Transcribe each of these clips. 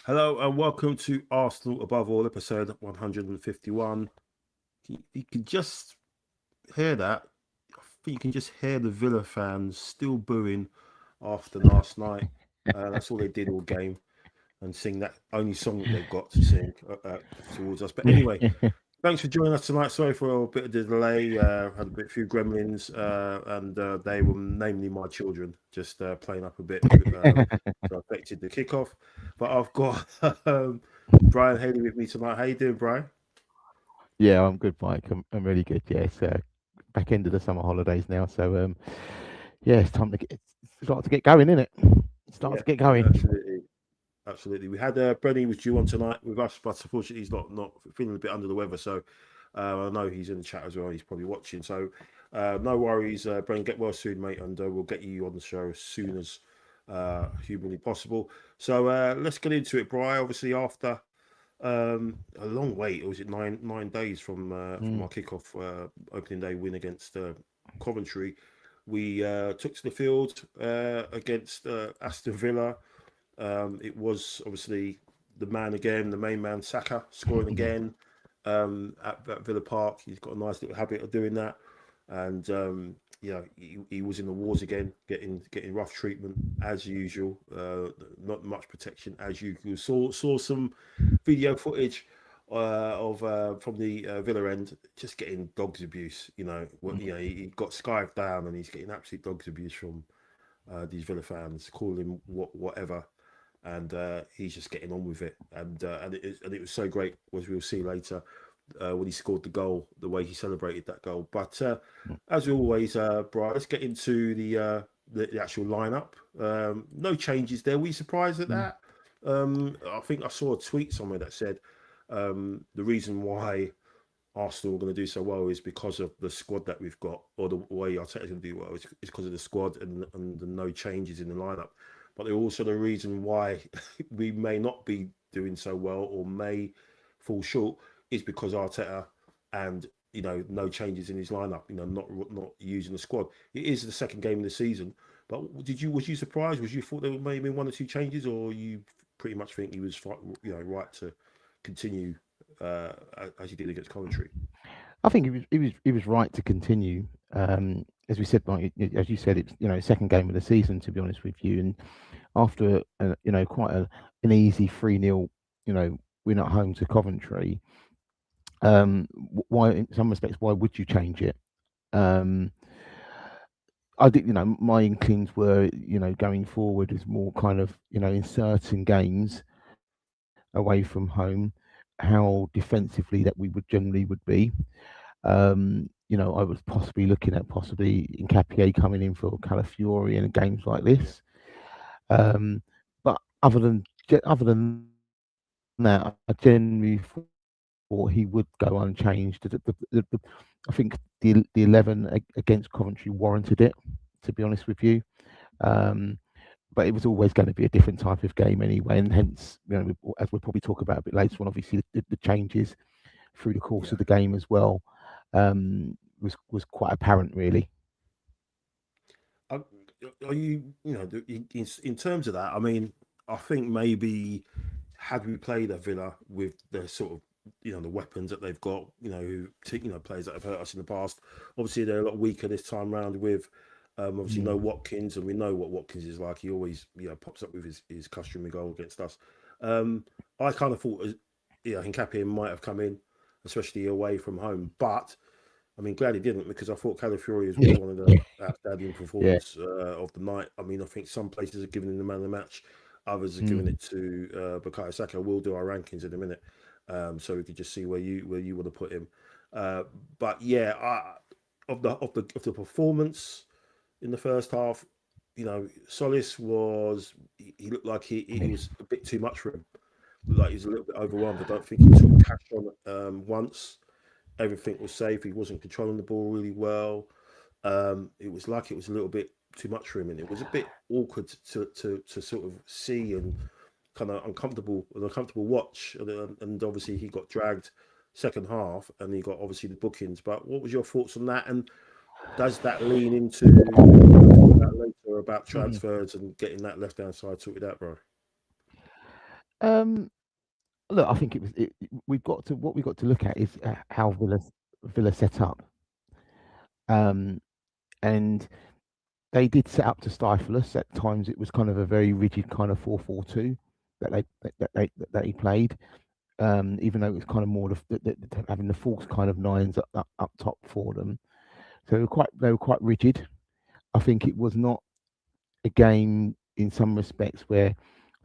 Hello and welcome to Arsenal Above All, episode 151. You can just hear that. I think you can just hear the Villa fans still booing after last night. That's all they did all game, and sing that only song that they've got to sing towards us. But anyway, thanks for joining us tonight. Sorry for a bit of delay. Had a few gremlins, and they were namely my children just playing up a bit. So affected the kickoff. But I've got Brian Haley with me tonight. How you doing, Brian? Yeah, I'm good, Mike. I'm really good. Yeah, it's back end of the summer holidays now, so yeah, it's time to start to get going, isn't it? To get going. Absolutely. We had Brenny was due on tonight with us, but unfortunately he's not feeling a bit under the weather. So I know he's in the chat as well. He's probably watching. So no worries, Brenny. Get well soon, mate, and we'll get you on the show as soon as humanly possible. So let's get into it, Brian. Obviously, after a long wait, or was it nine days from our kickoff opening day win against Coventry, we took to the field against Aston Villa. It was obviously the main man, Saka, scoring again at Villa Park. He's got a nice little habit of doing that, and he was in the wars again, getting rough treatment as usual. Not much protection as usual. Saw some video footage of from the Villa end, just getting dogs abuse. He got skived down, and he's getting absolute dogs abuse from these Villa fans, calling him whatever. And he's just getting on with it, and it was so great, as we'll see later, when he scored the goal, the way he celebrated that goal. But as always, Brian, let's get into the actual lineup. No changes there. Were you surprised at that? I think I saw a tweet somewhere that said the reason why Arsenal are going to do so well is because of the squad that we've got, or the way Arteta's going to do well is because of the squad and the no changes in the lineup. But they're also the reason why we may not be doing so well or may fall short is because Arteta and no changes in his lineup. Not using the squad. It is the second game of the season. But was you surprised? Was you thought there may have been one or two changes, or you pretty much think he was right to continue as he did against Coventry? I think he was right to continue. As we said, Mike, as you said, it's second game of the season, to be honest with you, and after quite an easy 3-0 win at home to Coventry, why in some respects why would you change it? I think my inklings were going forward is more kind of in certain games away from home, how defensively that we generally would be. I was possibly looking at Nketiah coming in for Calafiori in games like this. Um, but other than that, I generally thought he would go unchanged. I think the 11 against Coventry warranted it. To be honest with you, um, but it was always going to be a different type of game anyway, and hence, as we'll probably talk about a bit later on, obviously the changes through the course Yeah. of the game as well was quite apparent, really. Are, are in terms of that? I mean, I think maybe had we played a Villa with the sort of the weapons that they've got, players that have hurt us in the past. Obviously, they're a lot weaker this time round with obviously no Mm. Watkins, and we know what Watkins is like. He always pops up with his customary goal against us. Um, I kind of thought, Hincapié might have come in, especially away from home, but I mean, glad he didn't because I thought Calafiori's was one of the outstanding Yeah. performers of the night. I mean, I think some places are giving him the man of the match, others are giving Mm. it to Bukayo Saka. We'll do our rankings in a minute, so we could just see where you want to put him. But yeah, of the performance in the first half, Solis he looked like he was a bit too much for him. Looked like he was a little bit overwhelmed. I don't think he took cash on once. Everything was safe. He wasn't controlling the ball really well. It was like it was a little bit too much for him, and it was a bit awkward to sort of see and kind of uncomfortable watch. And obviously he got dragged second half, and he got obviously the bookings. But what was your thoughts on that? And does that lean into what we're going to talk about later about Mhm. transfers and getting that left hand side sorted out, bro? Um, Look, I think we've got to what we've got to look at is how Villa set up, um, and they did set up to stifle us. At times, it was kind of a very rigid kind of 4-4-2 that he played. Even though it was kind of more having the false kind of nines up top for them. So they were quite rigid. I think it was not a game in some respects where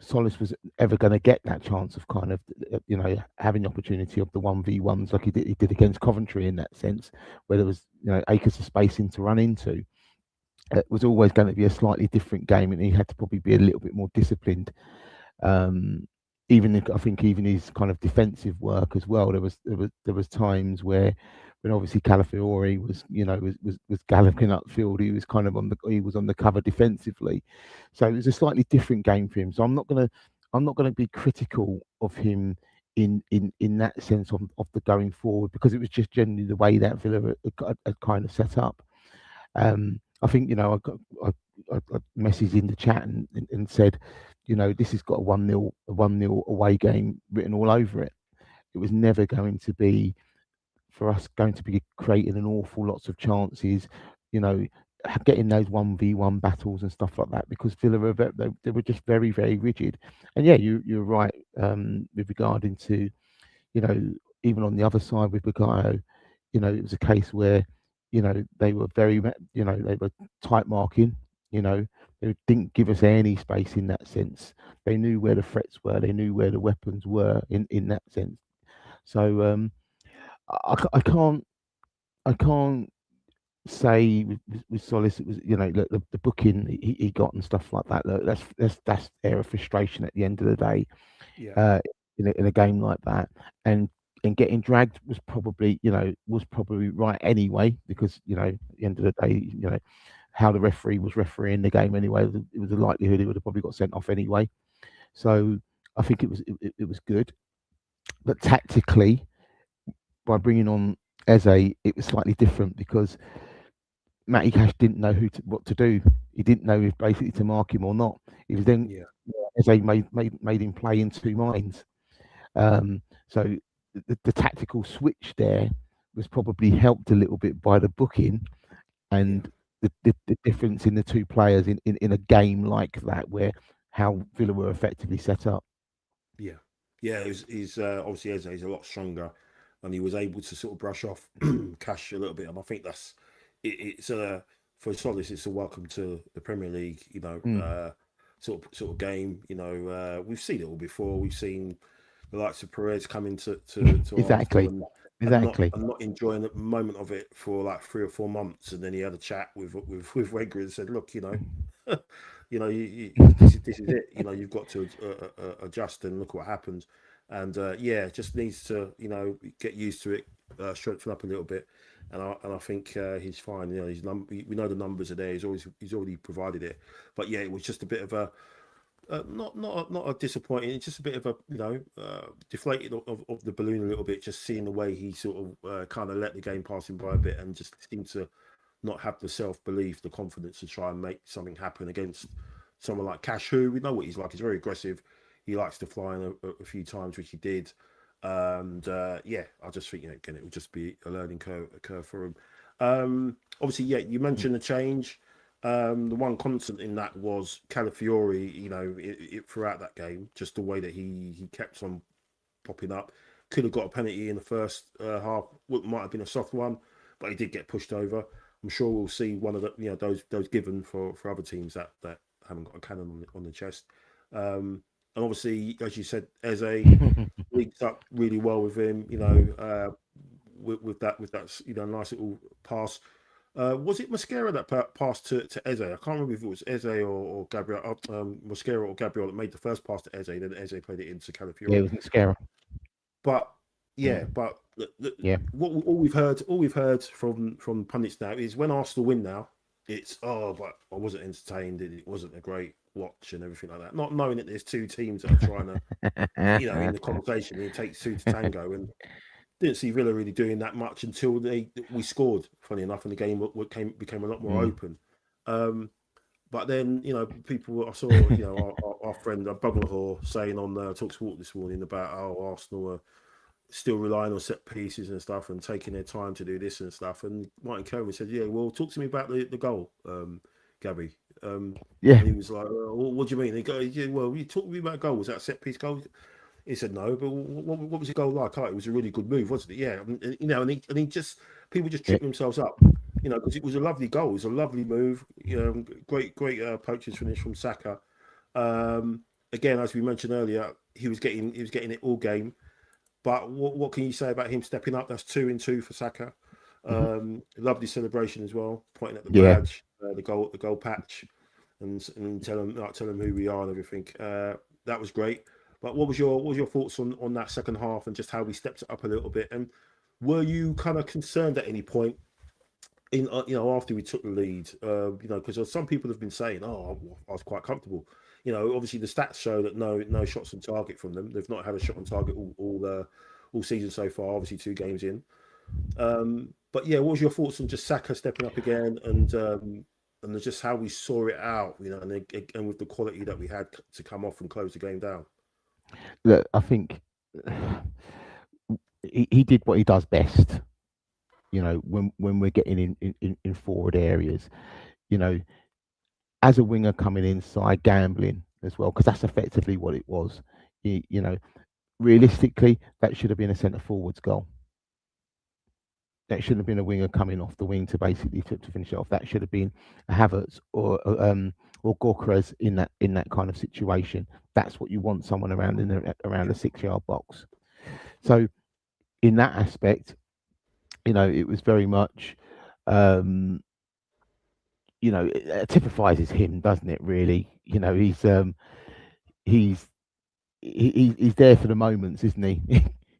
Solis was ever going to get that chance of kind of having the opportunity of the 1v1s like he did against Coventry in that sense, where there was acres of spacing to run into. It was always going to be a slightly different game, and he had to probably be a little bit more disciplined. Um, I think even his kind of defensive work as well. There was times where when obviously Calafiori was galloping upfield, he was on the cover defensively, so it was a slightly different game for him. So I'm not gonna be critical of him in that sense of the going forward, because it was just generally the way that Villa had kind of set up. I think I messaged in the chat and said, this has got a 1-0 away game written all over it. It was never going to be for us going to be creating an awful lots of chances, you know, getting those 1v1 battles and stuff like that, because Villa they were just very very rigid. And yeah, you're right with regarding to you know, even on the other side with Bukayo, it was a case where, they were they were tight marking, you know, they didn't give us any space in that sense. They knew where the threats were, they knew where the weapons were in that sense. So I can't say with Solis it was look, the booking he got and stuff like that. Look, that's air of frustration at the end of the day, Yeah, uh, in a game like that, and getting dragged was probably right anyway, because at the end of the day, how the referee was refereeing the game anyway, it was a likelihood he would have probably got sent off anyway. So I think it was good, but tactically by bringing on Eze, it was slightly different because Matty Cash didn't know what to do. He didn't know if basically to mark him or not. He was then yeah, Eze made him play in two minds. So the tactical switch there was probably helped a little bit by the booking yeah. and the difference in the two players in a game like that, where how Villa were effectively set up. Yeah, yeah. He's obviously Eze is a lot stronger, and he was able to sort of brush off Cash a little bit. And I think it's a for Solis, it's a welcome to the Premier League. Mm, Sort of game. We've seen it all before. We've seen the likes of Perez coming to Arsenal exactly, and not exactly. and not enjoying the moment of it for like 3 or 4 months, and then he had a chat with Wenger and said, "Look, this is it. You've got to adjust and look what happens. And yeah, just needs to get used to it, strengthen up a little bit. And I think he's fine. We know the numbers are there. He's already provided it. But yeah, it was just a bit of a not a disappointing. It's just a bit of a deflated of the balloon a little bit. Just seeing the way he sort of kind of let the game pass him by a bit and just seemed to not have the self belief, the confidence to try and make something happen against someone like Cash, who we know what he's like. He's very aggressive. He likes to fly in a few times, which he did. And yeah, I just think again it will just be a learning curve for him. Obviously, yeah, you mentioned the change. The one constant in that was Calafiori. Throughout that game, just the way that he kept on popping up. Could have got a penalty in the first half. Might have been a soft one, but he did get pushed over. I'm sure we'll see one of those given for other teams that haven't got a cannon on the chest. And obviously, as you said, Eze linked up really well with him. With that nice little pass. Was it Mosquera that passed to Eze? I can't remember if it was Eze or Gabriel, Mosquera or Gabriel that made the first pass to Eze. Then Eze played it into Calafiori. Yeah, it was Mosquera. But what all we've heard from pundits now is when Arsenal win now, it's but I wasn't entertained. It wasn't a great watch and everything like that. Not knowing that there's two teams that are trying to, in the conversation, it takes two to tango, and didn't see Villa really doing that much until we scored. Funny enough, and the game became a lot more open. But then, people, I saw, our friend Buglehor saying on Talksport this morning about how Arsenal are still relying on set pieces and stuff and taking their time to do this and stuff. And Martin Coleman said, yeah, well, talk to me about the goal, Gabby. Yeah. And he was like, well, what do you mean? He goes, yeah, well, you talk to me about a goal. Was that a set piece goal? He said no, but what was the goal like? Oh, it was a really good move, wasn't it? Yeah, and he just people just tripped themselves up, because it was a lovely goal. It was a lovely move. Great poacher's finish from Saka. Again, as we mentioned earlier, he was getting it all game. But what can you say about him stepping up? That's 2 in 2 for Saka. Lovely celebration as well, pointing at the badge, the goal patch, and tell him who we are and everything. That was great. But what was your thoughts on that second half and just how we stepped it up a little bit? And were you kind of concerned at any point in after we took the lead? Because some people have been saying, "Oh, I was quite comfortable." Obviously the stats show that no shots on target from them. They've not had a shot on target all season so far. Obviously 2 games in. But yeah, what was your thoughts on just Saka stepping up again and just how we saw it out? And with the quality that we had to come off and close the game down. Look, I think he did what he does best. When we're getting in forward areas, as a winger coming inside, gambling as well, because that's effectively what it was. Realistically, that should have been a centre forward's goal. That shouldn't have been a winger coming off the wing to basically to finish it off. That should have been a Havertz or Gorkras in that kind of situation. That's what you want, someone around around the 6-yard box. So in that aspect, it was very much, it typifies him, doesn't it? Really, he's there for the moments, isn't he?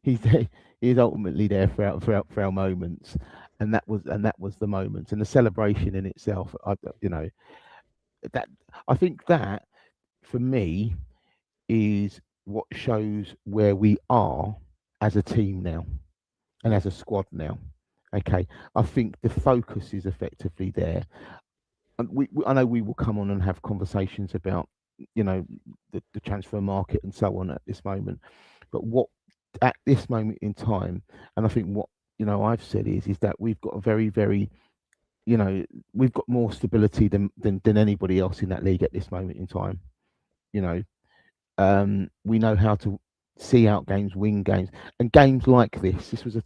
He's there. He is ultimately there for our moments, and that was the moments and the celebration in itself. I think that for me is what shows where we are as a team now and as a squad now. Okay, I think the focus is effectively there. And I know we will come on and have conversations about the transfer market and so on at this moment, but what at this moment in time, and I think what I've said is that we've got a very, very we've got more stability than anybody else in that league at this moment in time. We know how to see out games, win games, and games like this. This is a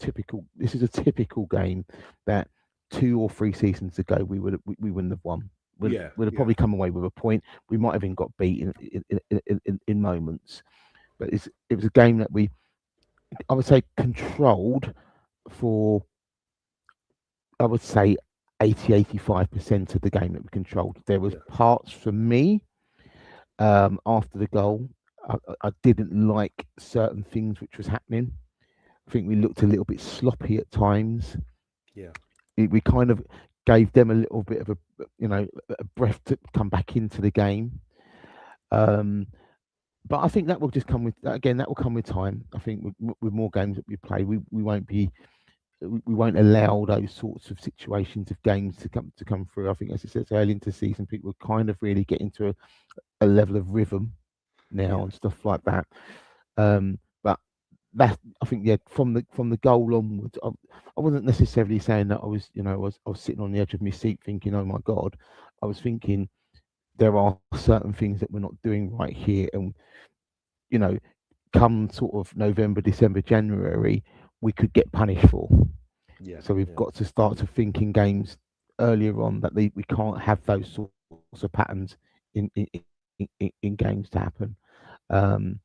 typical game that 2 or 3 seasons ago we wouldn't have won. We'd have probably come away with a point. We might have even got beat in moments, but it was a game that I would say controlled for, I would say 80-85% of the game that we controlled. There was parts for me after the goal. I didn't like certain things which was happening. I think we looked a little bit sloppy at times. Yeah, We kind of gave them a little bit of a breath to come back into the game. Um, but I think that will just come with again. That will come with time. I think with more games that we play, we won't be we won't allow those sorts of situations of games to come through. I think, as I said early into the season, people kind of really get into a level of rhythm now yeah, and stuff like that. But that I think from the goal onwards, I wasn't necessarily saying that I was sitting on the edge of my seat thinking, oh my god. I was thinking there are certain things that we're not doing right here, and you know, come sort of November, December, January, we could get punished for. yeah, So we've yeah, got to start to think in games earlier on that we can't have those sorts of patterns in in games to happen. Um,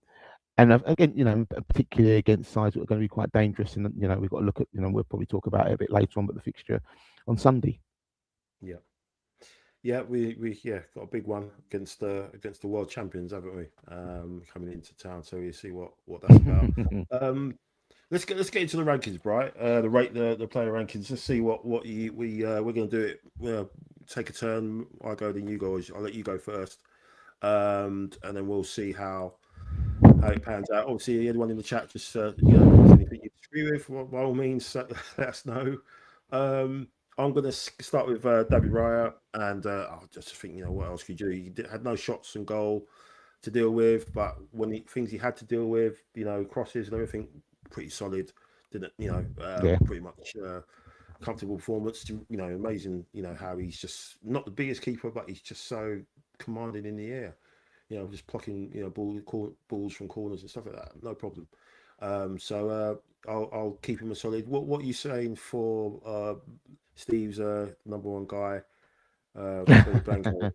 and again, particularly against sides that are going to be quite dangerous, and we've got to look at, we'll probably talk about it a bit later on, but the fixture on Sunday. yeah. Yeah, we got a big one against the world champions, haven't we? Coming into town, so we see what that's about. Um, let's get into the rankings, Bright. The player rankings. Let's see what we're gonna do it. Take a turn. I go, then you go. I'll let you go first, and then we'll see how it pans out. Obviously, anyone in the chat, just if there's anything you disagree with, by all means, let us know. Um, I'm going to start with David Raya, and I just think, what else could you do? Had no shots and goal to deal with, but things he had to deal with, crosses and everything, pretty solid. Didn't Yeah, pretty much comfortable performance. Amazing. How he's just not the biggest keeper, but he's just so commanding in the air. Just plucking balls from corners and stuff like that. No problem. I'll keep him a solid. What are you saying for Steve's number one guy, Benny Blanco?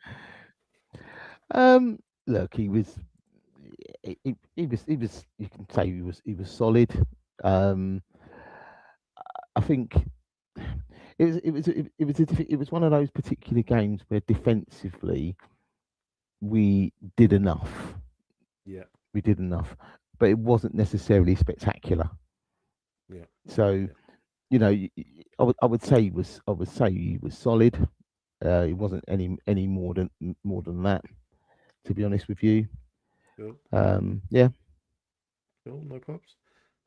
look, he was you can say he was solid. Um, I think it was one of those particular games where defensively we did enough. Yeah, We did enough, but it wasn't necessarily spectacular. yeah, So yeah. I would say he was solid. It wasn't any more than that, to be honest with you. Cool, Yeah. cool, no props.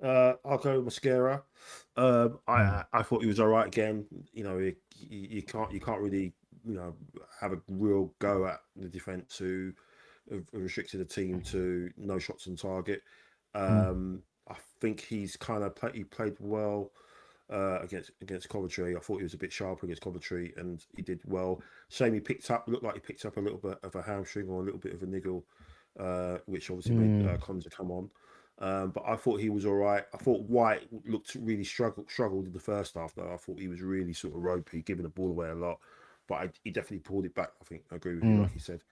I'll go Mascara. Mm, I thought he was all right again. You can't really have a real go at the defense who have restricted the team to no shots on target. mm, I think he played well against Coventry. I thought he was a bit sharper against Coventry, and he did well. Shame he looked like he picked up a little bit of a hamstring or a little bit of a niggle, which obviously made mm, Conza come on. But I thought he was all right. I thought White looked really struggled in the first half, though. I thought he was really sort of ropey, giving the ball away a lot. But he definitely pulled it back. I think I agree with you, mm. like you said,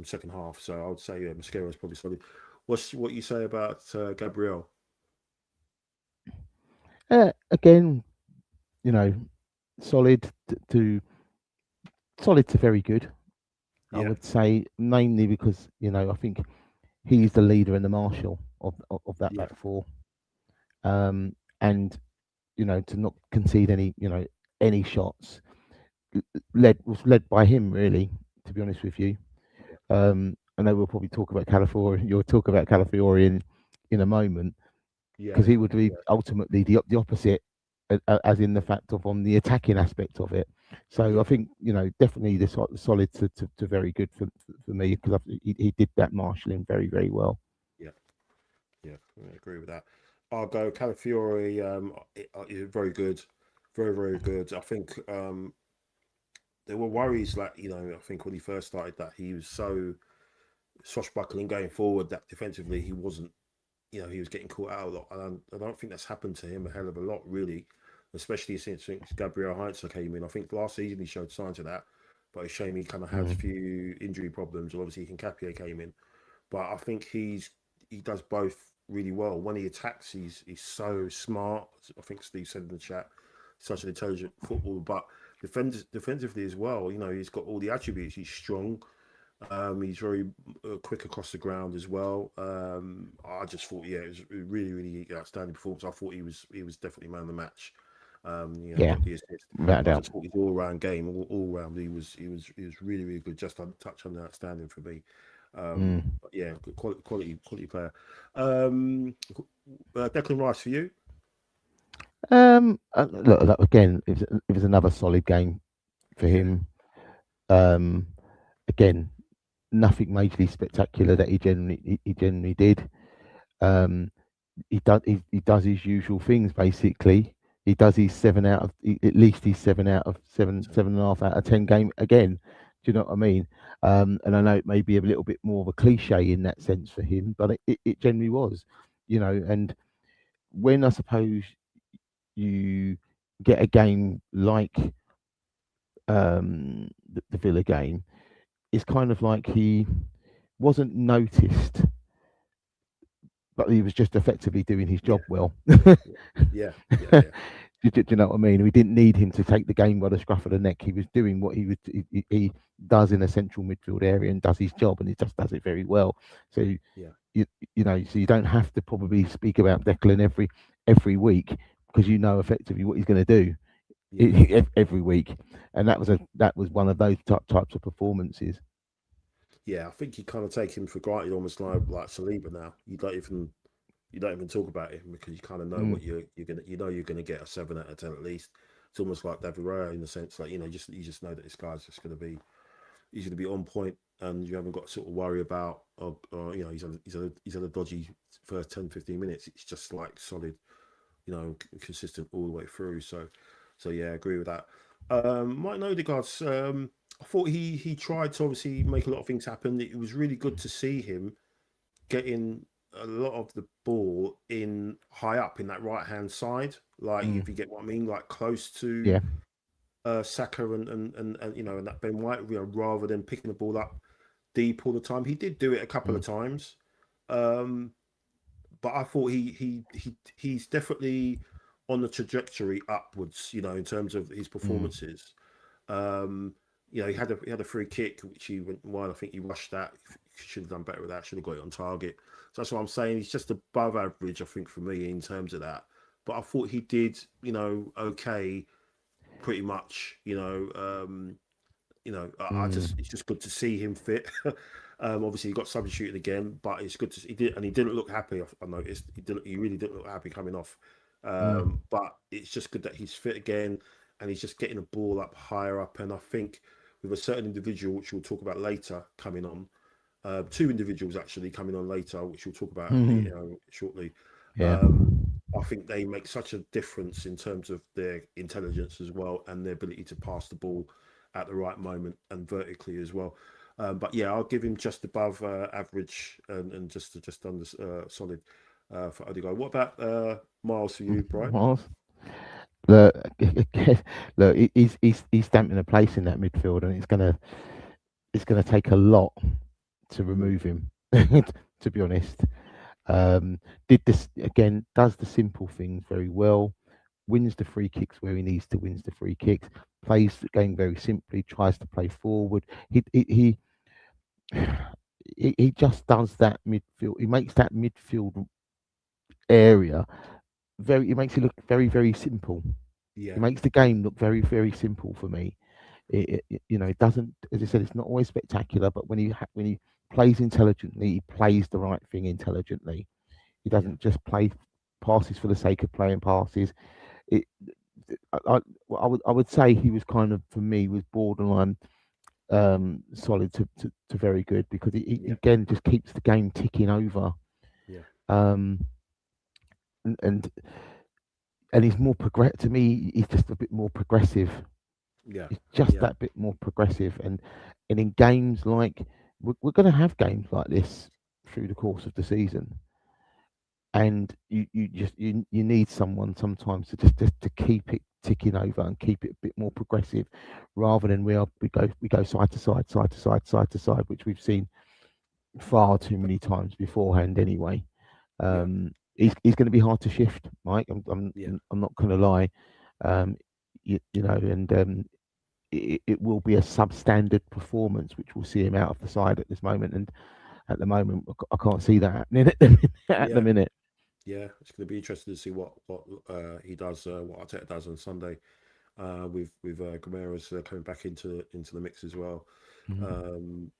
second half. So I would say Mascara is probably solid. What you say about Gabriel? Again, you know, solid to solid to very good. I Yeah, would say mainly because I think he's the leader and the marshal of that yeah, back four. And to not concede any shots was led by him really. To be honest with you, I know we'll probably talk about Calafiori. You'll talk about Calafiori in a moment yeah, because he would be yeah, ultimately the opposite, as in the fact of on the attacking aspect of it. So I yeah, think definitely the solid to very good for me because he did that marshalling very very well. yeah. Yeah, I agree with that. I'll go Calafiori. Is very good, very very good. I think there were worries, like I think when he first started, that he was so swashbuckling going forward that defensively he wasn't. He was getting caught out a lot, and I don't think that's happened to him a hell of a lot, really, especially since Gabriel Heinze came in. I think last season he showed signs of that, but it's a shame he kind of had a Mm, few injury problems. And obviously, Hincapié came in, but I think he does both really well. When he attacks, he's so smart. I think Steve said in the chat, such an intelligent footballer. But defensively as well, he's got all the attributes. He's strong. He's very quick across the ground as well. I just thought, yeah, it was a really, really outstanding performance. I thought he was definitely man of the match. Yeah, Got the assist. without a I doubt. just thought his all round game, all round, he was really, really good. Just on touch on outstanding for me. Mm. But yeah, good quality player. Um, Declan Rice for you. Look, again, it was another solid game for Yeah, him. Um, Again, nothing majorly spectacular that he generally did. Um, he does his usual things basically. He does his at least he's 7 and a half out of 10 game again. Do you know what I mean? And I know it may be a little bit more of a cliche in that sense for him, but it generally was, And when I suppose you get a game like the Villa game, it's kind of like he wasn't noticed, but he was just effectively doing his yeah, job well. yeah, yeah, yeah, yeah, Do you know what I mean? We didn't need him to take the game by the scruff of the neck. He was doing what he does in a central midfield area and does his job, and he just does it very well. So yeah, so you don't have to probably speak about Declan every week because you know effectively what he's going to do yeah. every week, and that was one of those types of performances. Yeah, I think you kind of take him for granted, almost like Saliba now. You don't even talk about him because you kind of know Mm, what you're gonna get a 7 out of 10 at least. It's almost like David Raya in the sense like just you just know that this guy's just he's gonna be on point, and you haven't got to sort of worry about he's had a dodgy first 10-15 minutes. It's just like solid, consistent all the way through. So yeah, I agree with that. Mike Odegaard's, I thought he tried to obviously make a lot of things happen. It was really good to see him getting a lot of the ball in high up in that right hand side, like mm, if you get what I mean, like close to yeah. Saka and that Ben White, rather than picking the ball up deep all the time. He did do it a couple of Mm, times, um, but I thought he's definitely on the trajectory upwards, in terms of his mm, performances. Um, he had a free kick which he went wide. I think he rushed that. He should have done better with that. Should have got it on target. So that's what I'm saying. He's just above average, I think, for me in terms of that. But I thought he did, okay, pretty much. I just mm, it's just good to see him fit. Obviously, he got substituted again, but it's good to he didn't look happy. I noticed he really didn't look happy coming off. mm, But it's just good that he's fit again, and he's just getting the ball up higher up. And I think with a certain individual, which we'll talk about later, coming on, two individuals actually coming on later, which we'll talk about mm, shortly. yeah. Um, I think they make such a difference in terms of their intelligence as well and their ability to pass the ball at the right moment and vertically as well. But yeah, I'll give him just above average and just under solid for Odegaard. What about Miles for you, Bright? Miles, look, look, he's stamping a place in that midfield, and it's gonna take a lot to Mm, remove him. To be honest, did this again. Does the simple things very well. Wins the free kicks where he needs to. Wins the free kicks. Plays the game very simply. Tries to play forward. He just does that midfield. He makes that midfield area very. He makes it look very very simple. He yeah, makes the game look very very simple for me. It doesn't, as I said, it's not always spectacular, but when he plays intelligently, he plays the right thing intelligently. He yeah, doesn't just play passes for the sake of playing passes. It, I would say he was kind of, for me, was borderline solid to very good, because he yeah, again just keeps the game ticking over. yeah, Um, and and, and he's more to me. He's just a bit more progressive. yeah, It's just yeah, that bit more progressive, and in games like, we're going to have games like this through the course of the season, and you need someone sometimes just to keep it ticking over and keep it a bit more progressive, rather than we go side to side, side to side, side to side, which we've seen far too many times beforehand anyway. yeah, He's going to be hard to shift, Mike. yeah, I'm not going to lie. Um, and it will be a substandard performance, which will see him out of the side at this moment. And at the moment, I can't see that happening at the Yeah, minute. yeah. It's going to be interesting to see what he does, what Arteta does on Sunday. With Guimaraes coming back into the mix as well. Mm. Um,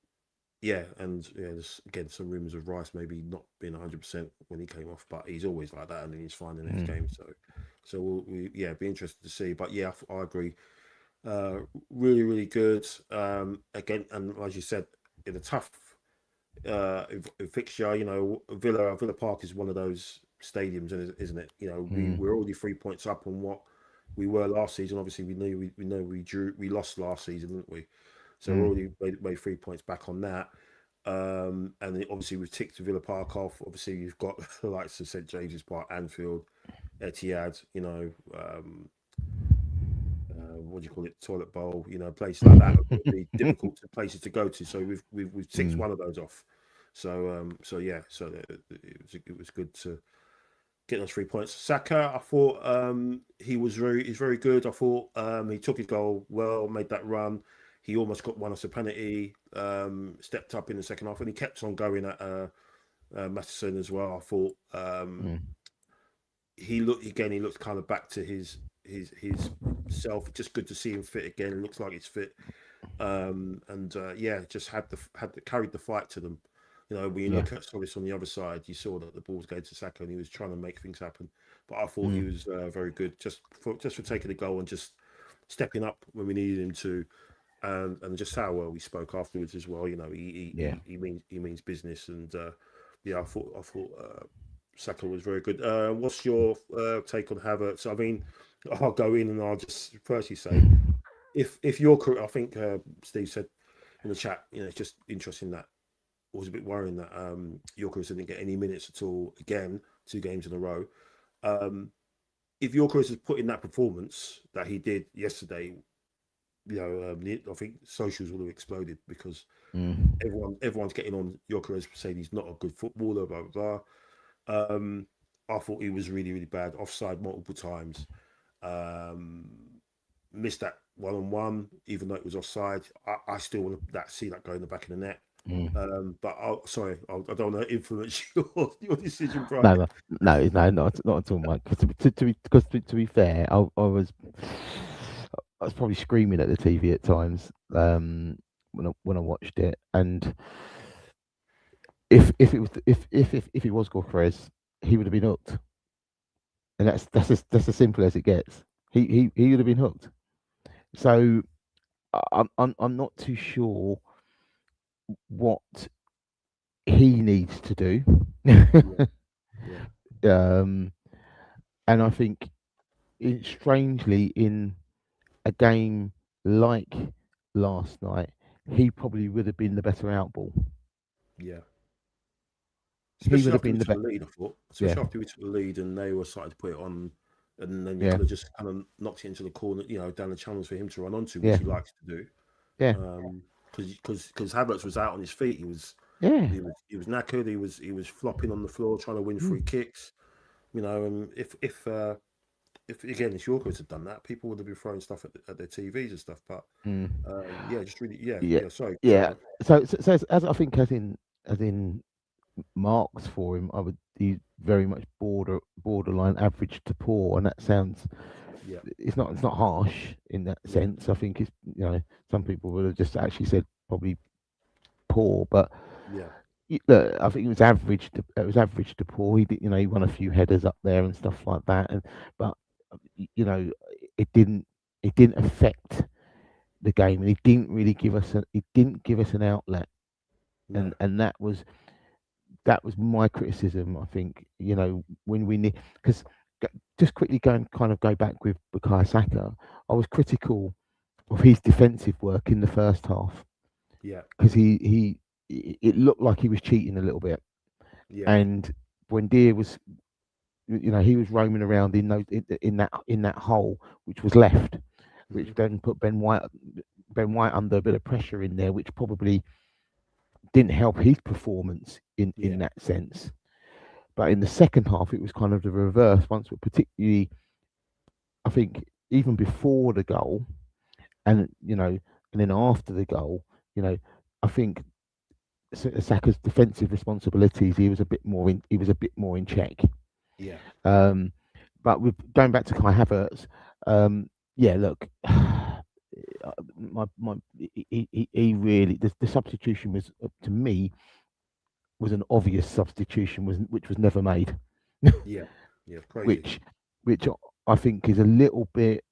yeah, and yeah, there's again some rumours of Rice maybe not being 100% when he came off, but he's always like that, and then he's fine the next game. Mm. So yeah, be interested to see. But yeah, I agree. Really, really good. Again, and as you said, in a tough fixture, Villa Park is one of those stadiums, isn't it? We're Mm. already 3 points up on what we were last season. Obviously, we know we lost last season, didn't we? So we're already Mm. made 3 points back on that. And then obviously we've ticked Villa Park off. Obviously, you've got the likes of St James's Park, Anfield, Etihad. What do you call it? Toilet bowl. Places like that are going to be difficult places to go to. So we've ticked Mm. one of those off. So yeah, it was good to get those 3 points. Saka, I thought he's very good. I thought he took his goal well, made that run. He almost got one off the penalty. Stepped up in the second half, and he kept on going at Matheson as well. I thought Mm. he looked again. He looked kind of back to his self. Just good to see him fit again. It looks like he's fit. And yeah, just carried the fight to them. When you Yeah. look at Solis on the other side, you saw that the ball was going to Saka, and he was trying to make things happen. But I thought he Mm. was very good, just for taking the goal and just stepping up when we needed him to, and just how well we spoke afterwards as well. Yeah. He means business, and yeah, I thought Saka was very good. What's your take on Havertz? I mean, I'll go in and I'll just firstly say, if your career, I think Steve said in the chat, it's just interesting that it was a bit worrying that Yorkers didn't get any minutes at all again, 2 games in a row. Um, if Yorkers has put in that performance that he did yesterday, I think socials would have exploded because Mm. everyone's getting on Yorkers saying he's not a good footballer, blah blah blah. I thought he was really really bad, offside multiple times. Um, Missed that 1-on-1, even though it was offside. I still want to see that go in the back of the net. Mm. But sorry, I don't want to influence your decision, Brian. No, no, no, no, not at all, Mike. 'Cause to be fair, I was probably screaming at the TV at times when I watched it, and if it was Gorkrez, he would have been hooked, and that's as simple as it gets. He would have been hooked. So I'm not too sure what he needs to do. Yeah, yeah, um, and I think strangely in a game like last night, he probably would have been the better outball. yeah. He Especially would have after we been the took better. the lead, I thought. Yeah, Especially after we took the lead and they were starting to put it on, and then you yeah, could have just kind of knocked it into the corner, down the channels for him to run onto, which yeah, he likes to do. yeah, Because Havertz was out on his feet. He was yeah. he was he was knackered. He was flopping on the floor trying to win free Mm, kicks. And if again, if Yorkers had done that, people would have been throwing stuff at their TVs and stuff. But mm. yeah, just really, yeah, Yeah, yeah. Sorry, yeah. man. So as I think as in marks for him, I would he's very much borderline average to poor, and that sounds Yeah, it's not harsh in that yeah, sense. I think it's some people would have just actually said probably poor, but yeah, look, I think it was average to poor. He did, he won a few headers up there and stuff like that, and but you know, it didn't it didn't affect the game, and it didn't give us an outlet, no, and that was my criticism. I think when we need because just quickly go back with Bukayo Saka, I was critical of his defensive work in the first half yeah, because it looked like he was cheating a little bit, yeah, and when Deer was he was roaming around in that hole which was left, which hmm then put Ben White under a bit of pressure in there, which probably didn't help his performance in yeah, that sense. But in the second half, it was kind of the reverse. Once, particularly, I think even before the goal, and and then after the goal, I think Saka's defensive responsibilities, he was a bit more in check. Yeah, Um, but with going back to Kai Havertz, yeah, look, he really the substitution was to me was an obvious substitution, which was never made, yeah, yeah. Crazy. which which I think is a little bit.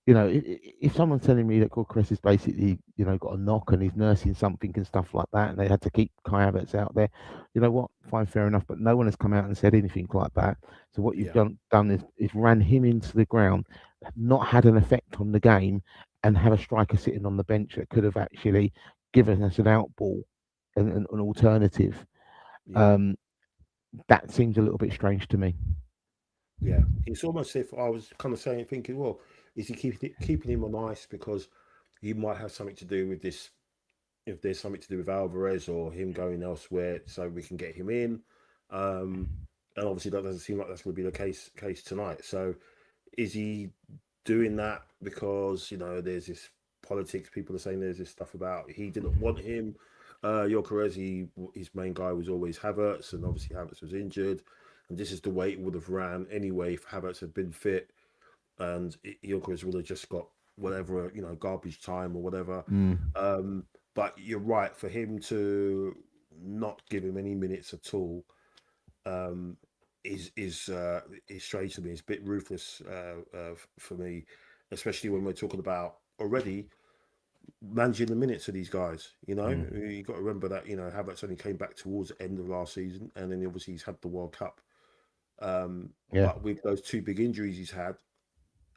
If someone's telling me that Chris has basically, got a knock and he's nursing something and stuff like that, and they had to keep Kai Havertz out there, you know what? Fine, fair enough. But no one has come out and said anything like that. So what you've Yeah, done is ran him into the ground, not had an effect on the game, and have a striker sitting on the bench that could have actually given us an out ball and an alternative. yeah, Um, that seems a little bit strange to me. yeah. It's almost if I was kind of saying, thinking, well, is he keeping him on ice because he might have something to do with this? If there's something to do with Alvarez or him going elsewhere, so we can get him in. Um, and obviously, that doesn't seem like that's going to be the case tonight. So, is he doing that because there's this politics? People are saying there's this stuff about he didn't want him. Gyökeres, his main guy was always Havertz, and obviously Havertz was injured, and this is the way it would have ran anyway if Havertz had been fit, and Gyökeres would have just got whatever garbage time or whatever. Mm, Um, but you're right, for him to not give him any minutes at all um, is strange to me. It's a bit ruthless for me, especially when we're talking about already managing the minutes of these guys. mm, You got to remember that Havertz only came back towards the end of last season, and then obviously he's had the World Cup. yeah. But with those two big injuries he's had,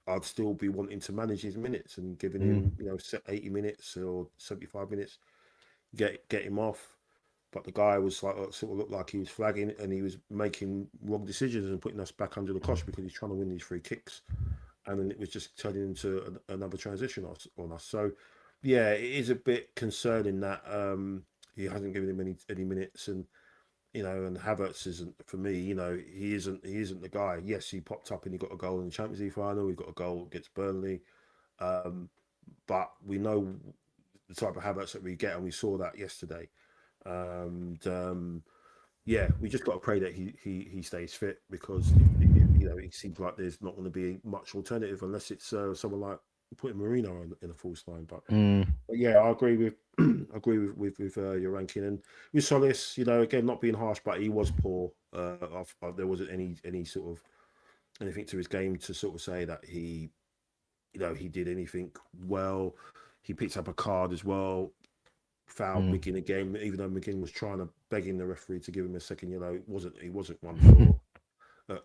I'd still be wanting to manage his minutes and giving him, Mm, 80 minutes or 75 minutes, get him off. But the guy was like sort of looked like he was flagging and he was making wrong decisions and putting us back under the cosh because he's trying to win these free kicks, and then it was just turning into another transition on us. So yeah, it is a bit concerning that he hasn't given him any minutes, and and Havertz isn't for me. He isn't the guy. Yes, he popped up and he got a goal in the Champions League final. He got a goal against Burnley, um, but we know the type of Havertz that we get, and we saw that yesterday. And yeah, we just got to pray that he stays fit because it seems like there's not going to be much alternative unless it's someone like putting Marino in a false line. mm. But yeah, I agree with with your ranking, and with Solis, again, not being harsh, but he was poor. There wasn't any sort of anything to his game to sort of say that he did anything well. He picked up a card as well, fouled Mm. McGinn again, even though McGinn was trying to begging the referee to give him a second yellow. It wasn't one for.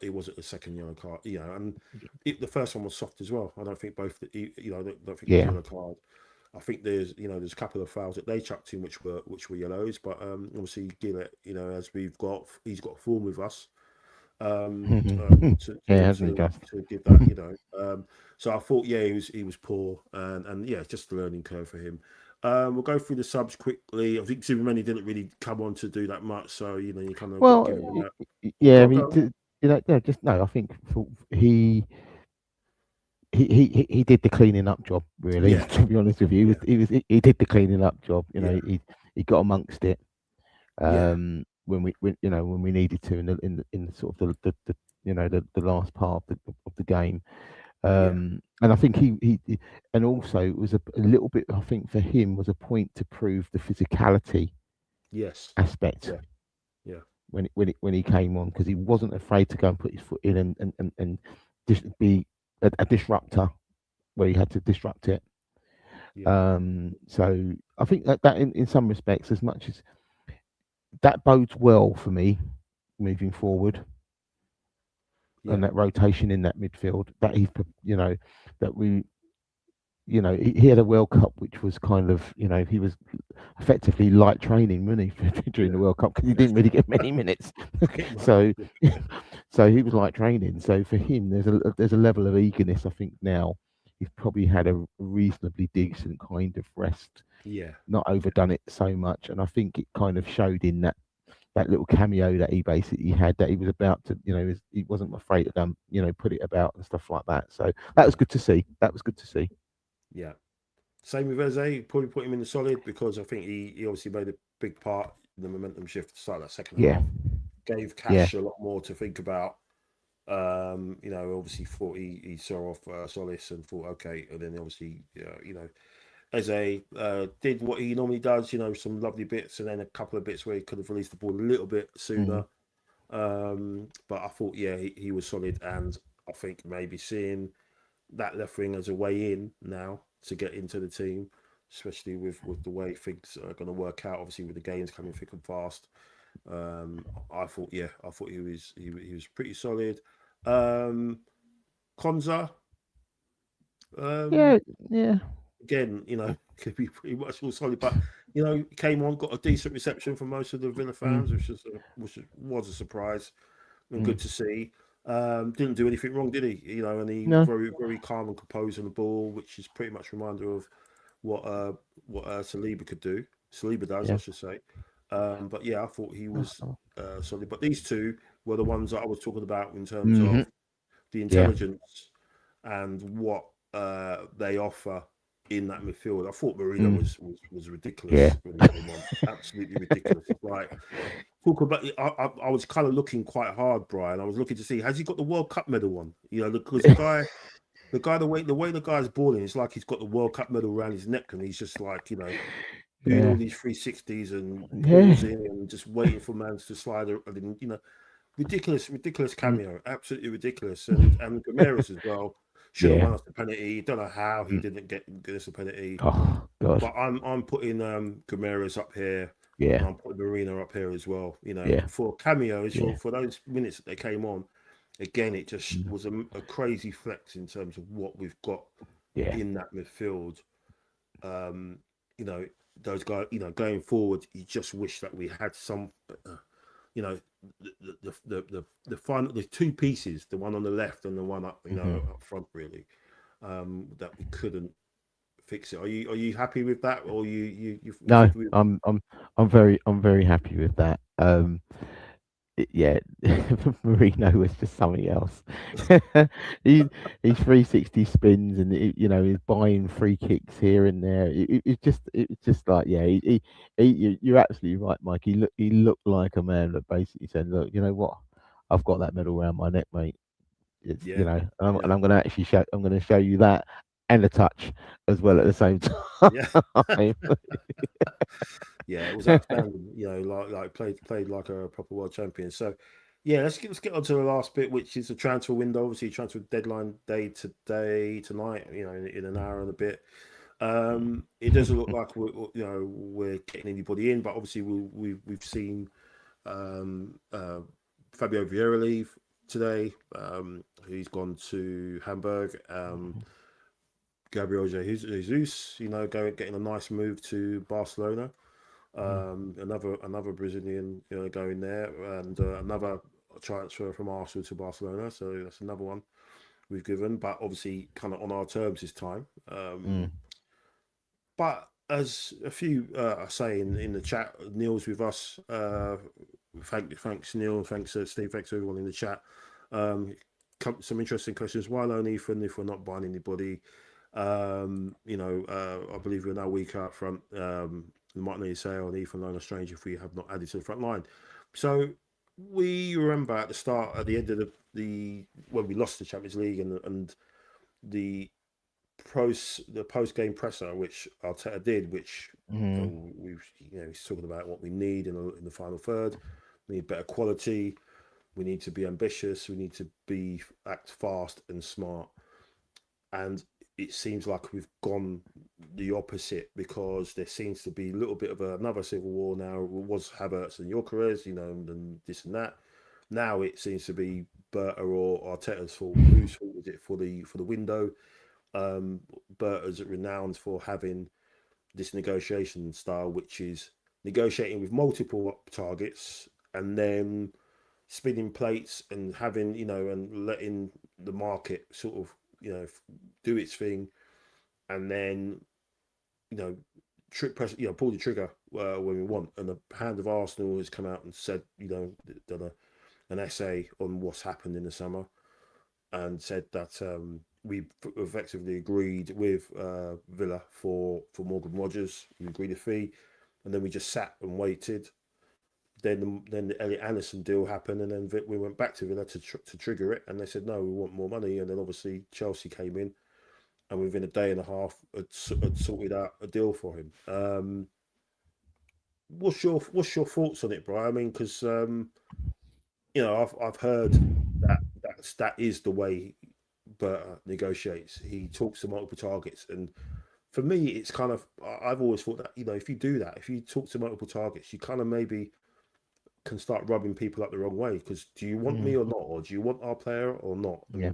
It wasn't a second yellow card, and the first one was soft as well. I don't think both. I don't think it was a Yeah. yellow card. I think there's a couple of fouls that they chucked in which were yellows, but obviously Gillett, as he's got form with us, to, Yeah, to hasn't he, to Gus? to give that. So I thought, yeah, he was poor, and yeah, just a learning curve for him. We'll go through the subs quickly. I think Superman didn't really come on to do that much, so you kind of got Well, given that. Oh, yeah, go I on, mean, go. yeah, just no. I think he did the cleaning up job, really. Yeah, To be honest with you, yeah, he did the cleaning up job. yeah, He got amongst it yeah, when we needed to in the sort of the last part of the game. yeah. And I think and also it was a little bit. I think for him was a point to prove the physicality Yes, aspect yeah, yeah, when he came on, because he wasn't afraid to go and put his foot in and just be a disruptor where he had to disrupt it. yeah, So I think that in some respects, as much as that bodes well for me moving forward, yeah, and that rotation in that midfield, that that we, he had a World Cup which was kind of, he was effectively light training, wasn't he, during the yeah. World Cup, because he That's didn't really true. get many minutes. Pretty much. So, so he was light training. So for him, there's a level of eagerness. I think now he's probably had a reasonably decent kind of rest, Yeah, not overdone it so much, and I think it kind of showed in that little cameo that he basically had, that he was about to, he wasn't afraid to put it about and stuff like that. So that was yeah, good to see. That was good to see. yeah. Same with Eze, probably put him in the solid because I think he obviously made a big part in the momentum shift to start that second Yeah, half. Gave yeah. Cash a lot more to think about. Obviously thought he saw off Solis and thought okay, and then obviously Eze did what he normally does. Some lovely bits, and then a couple of bits where he could have released the ball a little bit Mm, sooner. But I thought yeah, he was solid, and I think maybe seeing that left wing as a way in now to get into the team, especially with the way things are going to work out. Obviously, with the games coming thick and fast, I thought he was pretty solid. Um, Konza, yeah, um, yeah. again, could be pretty much all solid, but came on, got a decent reception from most of the Villa fans, Mm, which was a surprise and mm. good to see. Didn't do anything wrong, did he? And he No. very very calm and composed on the ball, which is pretty much a reminder of what Saliba could do. Saliba does, I Yeah. should say. But yeah, I thought he Oh, was oh. solid. But these two were the ones that I was talking about in terms Mm-hmm. of the Yeah. intelligence and what they offer in that midfield. I thought Marino Mm, was yeah. ridiculous when he came on. Absolutely ridiculous. It's like talk about. I was kind of looking quite hard, Brian. I was looking to see has he got the World Cup medal on? Because the way the guy's balling, it's like he's got the World Cup medal around his neck, and he's just like doing all Yeah. these 360s and Yeah. pausing and just waiting for mans to slide. And ridiculous Mm, cameo, absolutely ridiculous. And Ramirez as well should have yeah. won us the penalty. Don't know how he Mm. didn't get us a penalty, Oh God. but I'm putting Ramirez up here. And Yeah. I'm putting Marino up here as well. Yeah. For cameos, Yeah. for those minutes that they came on, again, it just Mm, was a crazy flex in terms of what we've got yeah. in that midfield. Um, you know, those guys, going forward, you just wish that we had some, you know, the final, the two pieces, the one on the left and the one up, Hmm. up front, really, that we couldn't fix it. Are you happy with that, or you No, think we? I'm very happy with that. Yeah, Marino was just something else. he he's 360 spins and he's buying free kicks here and there. It's just like yeah, you're absolutely right, Mike. He looked like a man that basically said, look, you know what, I've got that medal around my neck, mate. It's Yeah, and yeah, I'm going to actually show you that and a touch as well at the same yeah. time. Yeah, it was outstanding. Like played like a proper world champion. So, yeah, let's get on to the last bit, which is the transfer window. Obviously, transfer deadline day today, tonight. In an hour and a bit. It doesn't look like we're getting anybody in, but obviously we've seen Fabio Vieira leave today. He's gone to Hamburg. Gabriel Jesus, getting a nice move to Barcelona. Another Brazilian, going there, and another transfer from Arsenal to Barcelona. So that's another one we've given, but obviously kind of on our terms this time. Mm, But as a few are saying in the chat, Neil's with us. Thanks Neil, thanks Steve, thanks everyone in the chat. Um, some interesting questions. Why loan Ethan if we're not buying anybody? I believe we're now weak out front. We might need to say on Ethan loan a strange if we have not added to the front line. So we remember at the end of the when we lost the Champions League and the post game presser, which Arteta did, which mm, he's talking about what we need in the final third. We need better quality. We need to be ambitious. We need to act fast and smart. And it seems like we've gone the opposite because there seems to be a little bit of another civil war now. It was Havertz and Gyökeres, and this and that. Now it seems to be Berta or Arteta's fault. Whose fault is it for the window? Berta's renowned for having this negotiation style, which is negotiating with multiple targets and then spinning plates and having, and letting the market sort of, do its thing, and then, you know, pull the trigger when we want. And the Hand of Arsenal has come out and said, done an essay on what's happened in the summer and said that we effectively agreed with Villa for Morgan Rogers. We agreed a fee, and then we just sat and waited. Then the Elliot Anderson deal happened, and then we went back to Villa to trigger it, and they said no, we want more money. And then obviously Chelsea came in, and within a day and a half had sorted out a deal for him. What's your thoughts on it, Brian? I mean, because I've heard that is the way Berta negotiates. He talks to multiple targets, and for me, it's kind of I've always thought that if you do that, if you talk to multiple targets, you kind of maybe can start rubbing people up the wrong way. Because do you want me or not, or do you want our player or not? Yeah.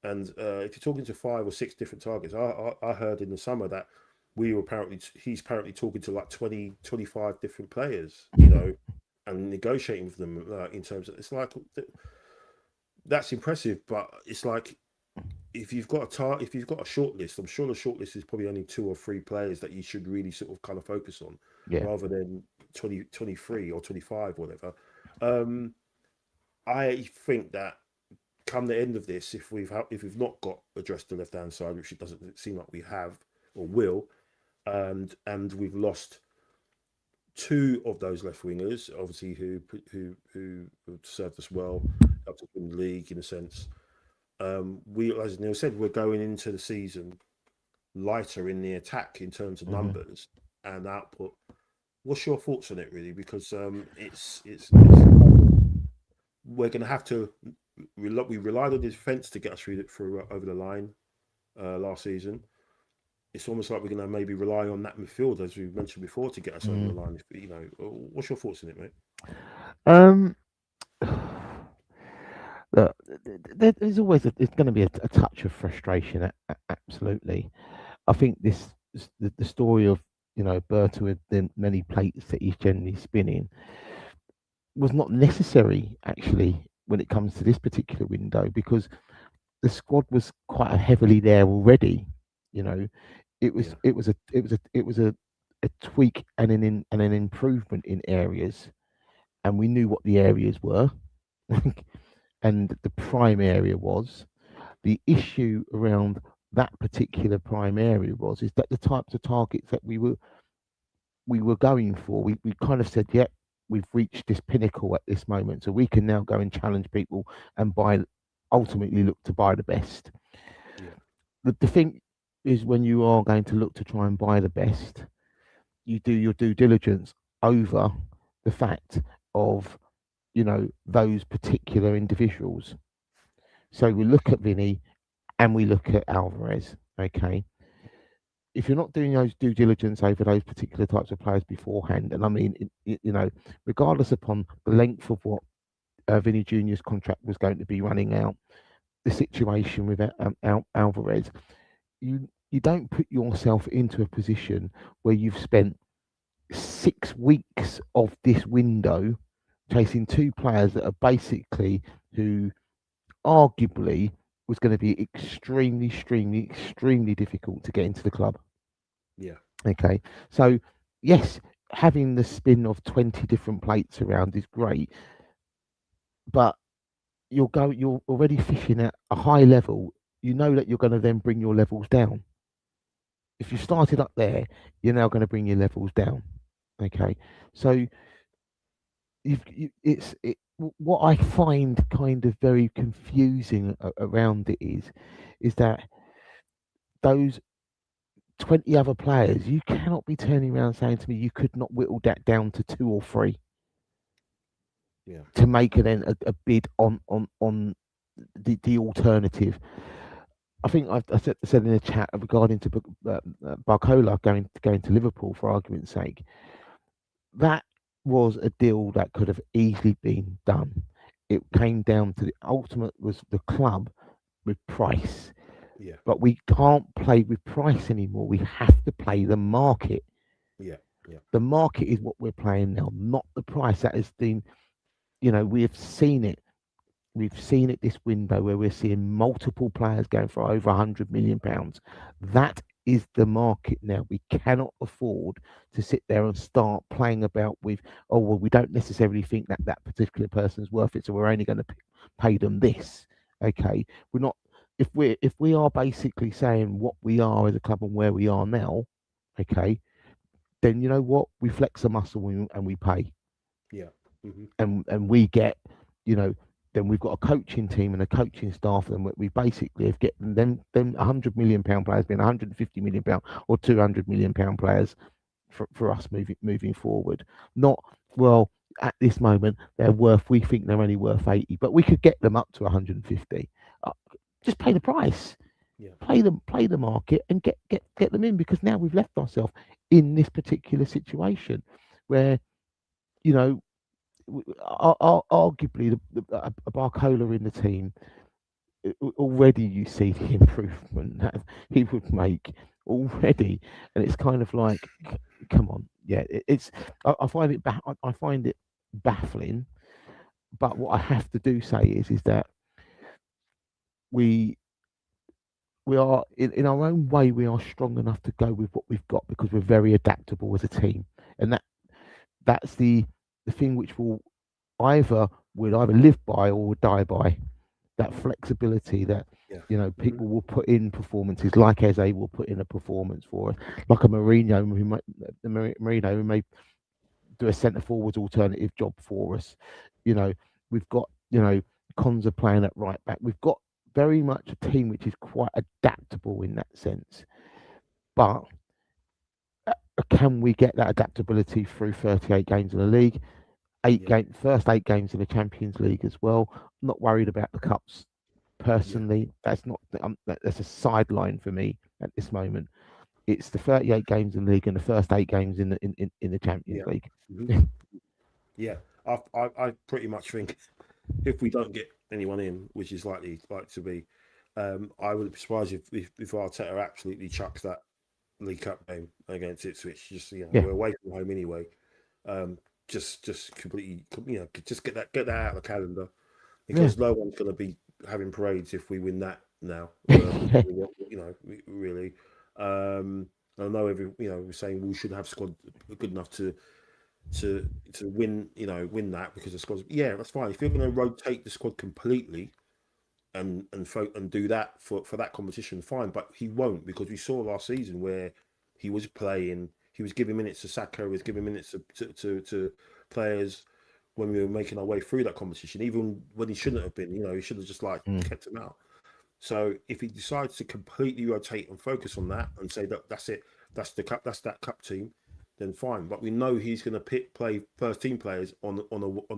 And if you're talking to 5 or 6 different targets, I heard in the summer that he's apparently talking to like 20, 25 different players, and negotiating with them in terms of, it's like that's impressive, but it's like if you've got a short list, I'm sure the short list is probably only 2 or 3 players that you should really sort of kind of focus on, Yeah. rather than 20, 23 or 25, whatever. I think that come the end of this, if we've not got addressed the left hand side, which it doesn't seem like we have or will, and we've lost 2 of those left wingers, obviously who served us well, helped us win the league in a sense. We, as Neil said, we're going into the season lighter in the attack in terms of numbers and output. What's your thoughts on it, really? Because it's we're going to have to. We relied on the defence to get us through over the line last season. It's almost like we're going to maybe rely on that midfield, as we mentioned before, to get us over the line. What's your thoughts on it, mate? Um, Look, there's always there's going to be a touch of frustration. Absolutely, I think the story of Berta with the many plates that he's generally spinning was not necessary actually when it comes to this particular window, because the squad was quite heavily there already. It was Yeah. a tweak and an improvement in areas, and we knew what the areas were. And the prime area was the issue around that particular prime area is that the types of targets that we were going for, we kind of said, yeah, we've reached this pinnacle at this moment, so we can now go and challenge people and ultimately look to buy the best. Yeah. The thing is, when you are going to look to try and buy the best, you do your due diligence over the fact of those particular individuals. So we look at Vinny and we look at Alvarez. Okay, if you're not doing those due diligence over those particular types of players beforehand, and I mean, regardless upon the length of what Vinny Junior's contract was going to be running out, the situation with Alvarez, you don't put yourself into a position where you've spent 6 weeks of this window chasing 2 players that are basically who arguably was going to be extremely difficult to get into the club. Yeah. Okay, so yes, having the spin of 20 different plates around is great, but you're already fishing at a high level. You know that you're going to then bring your levels down. If you started up there, you're now going to bring your levels down. Okay, so what I find kind of very confusing around it is that those 20 other players, you cannot be turning around saying to me you could not whittle that down to 2 or 3 Yeah. to make a bid on the alternative. I think I said in the chat regarding to Barcola going to Liverpool, for argument's sake, that was a deal that could have easily been done. It came down to the ultimate was the club with price. Yeah. But we can't play with price anymore. We have to play the market. Yeah. Yeah. The market is what we're playing now, not the price. That has been, we have seen it. We've seen it this window where we're seeing multiple players going for over £100 million. That is the market now. We cannot afford to sit there and start playing about with, oh, well, we don't necessarily think that that particular person's worth it, so we're only going to pay them this. Okay, we're not. if we are basically saying what we are as a club and where we are now, okay, then you know what, we flex a muscle and we pay, Yeah. Hmm. and we get, you know, then we've got a coaching team and a coaching staff, and we basically have get them £100 million players being £150 million or £200 million players for us moving forward. Not, well, at this moment they're worth, we think they're only worth 80, but we could get them up to 150. Uh, just pay the price, Yeah. play the market, and get them in, because now we've left ourselves in this particular situation where, you know, arguably a Barcola in the team, already you see the improvement that he would make already, and it's kind of like, come on, yeah, it's I find it I find it baffling, but what I have to do say is that we we are in our own way, we are strong enough to go with what we've got, because we're very adaptable as a team, and that's the thing which either we'll either live by or we'll die by, that flexibility that, Yeah. you know, Hmm. people will put in performances, like Eze will put in a performance for us, like a Mourinho who may do a centre forwards alternative job for us. You know, we've got, you know, Konza playing at right back. We've got very much a team which is quite adaptable in that sense. But can we get that adaptability through 38 games in the league? Yeah. First 8 games in the Champions League as well. I'm not worried about the cups Yeah. personally. That's not that's a sideline for me at this moment. It's the 38 games in the league and the first 8 games in the Champions Yeah. League. Hmm. Yeah. I pretty much think if we don't get anyone in, which is like to be, I would be surprised if Arteta absolutely chucks that League Cup game against Ipswich. Just, you know, Yeah, we're away from home anyway. Um, just completely, you know, just get that out of the calendar, yeah. because no one's going to be having parades if we win that now. You know, really. I know we're saying we should have squad good enough to win, you know, win that, because the squad's, yeah, that's fine. If you're going to rotate the squad completely and do that for that competition, fine. But he won't, because we saw last season where he was playing, he was giving minutes to Saka, he was giving minutes to players when we were making our way through that competition, even when he shouldn't have been. You know, he should have just like Mm, kept him out. So if he decides to completely rotate and focus on that and say that that's it, that's the cup, that's that cup team, then fine. But we know he's going to play first team players on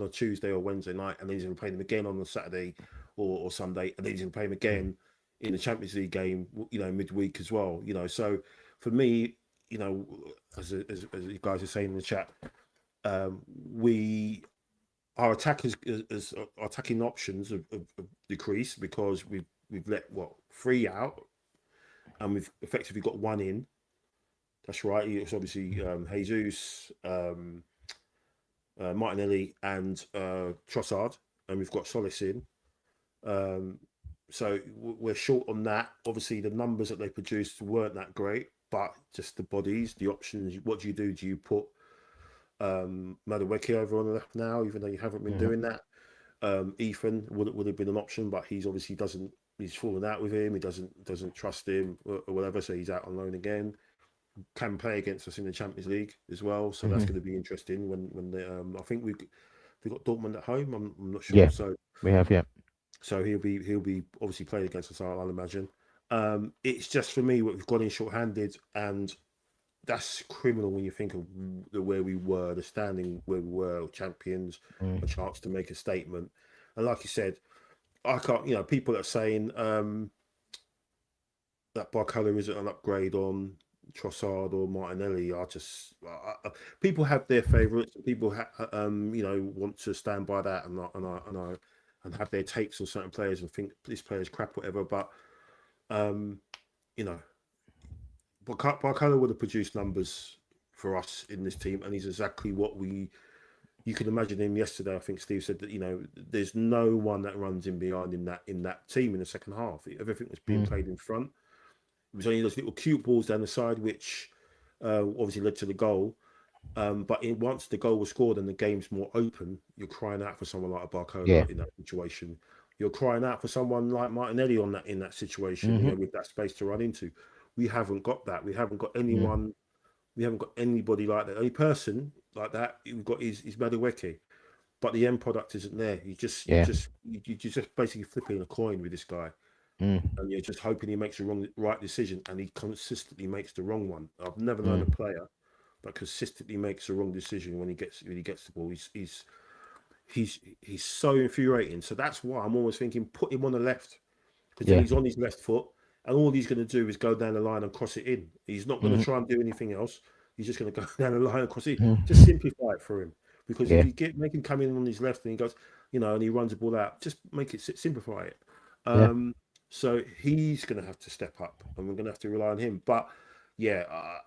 a Tuesday or Wednesday night, and then he's going to play them again on a Saturday or Sunday, and then he's going to play them again in the Champions League game, you know, midweek as well. You know, so for me, you know, as you guys are saying in the chat, we our attackers as our attacking options have decreased, because we've let what, three out, and we've effectively got one in. That's right. It's obviously Jesus, Martinelli, and Trossard, and we've got Solis in. Um, so we're short on that. Obviously, the numbers that they produced weren't that great, but just the bodies, the options. What do you do? Do you put Madueke over on the left now, even though you haven't been mhm, doing that? Ethan would have been an option, but he's obviously doesn't. He's fallen out with him. He doesn't trust him or whatever, so he's out on loan again. Can play against us in the Champions League as well, so that's mhm. going to be interesting when they. I think we got Dortmund at home. I'm not sure, Yeah, so we have. Yeah. he'll be obviously playing against us. I'll imagine. It's just for me, we've gone in short-handed, and that's criminal when you think of where we were, the standing where we were, champions, Mm, a chance to make a statement. And like you said, I can't. You know, people are saying that Barcola isn't an upgrade on Trossard or Martinelli. People have their favourites. People you know, want to stand by that, and have their takes on certain players and think this player's crap, whatever. But um, you know, Barcola would have produced numbers for us in this team, and he's exactly what we. You can imagine him yesterday. I think Steve said that, you know, there's no one that runs in behind in that team in the second half. Everything was being mm, played in front. It was only those little cute balls down the side, which obviously led to the goal. But once the goal was scored and the game's more open, you're crying out for someone like a yeah. Barcola in that situation. you're crying out for someone like Martinelli on that in that situation, Mm-hmm. with that space to run into. We haven't got that. We haven't got Mm. anyone. We haven't got anybody like that. Only person like that we've got is Madueke, but the end product isn't there. Yeah. You just basically flipping a coin with this guy, Mm. and you're just hoping he makes the right decision, and he consistently makes the wrong one. I've never known a Mm. player that consistently makes the wrong decision when he gets the ball. He's so infuriating. So that's why I'm always thinking put him on the left, because then Yeah. he's on his left foot, and all he's going to do is go down the line and cross it in. He's not going to Mm-hmm. try and do anything else. He's just going to go down the line and cross it. Just Mm. simplify it for him, because if Yeah. you make him come in on his left and he goes, and he runs the ball out, just make it simplify it. Yeah. So he's going to have to step up, and we're going to have to rely on him. But yeah,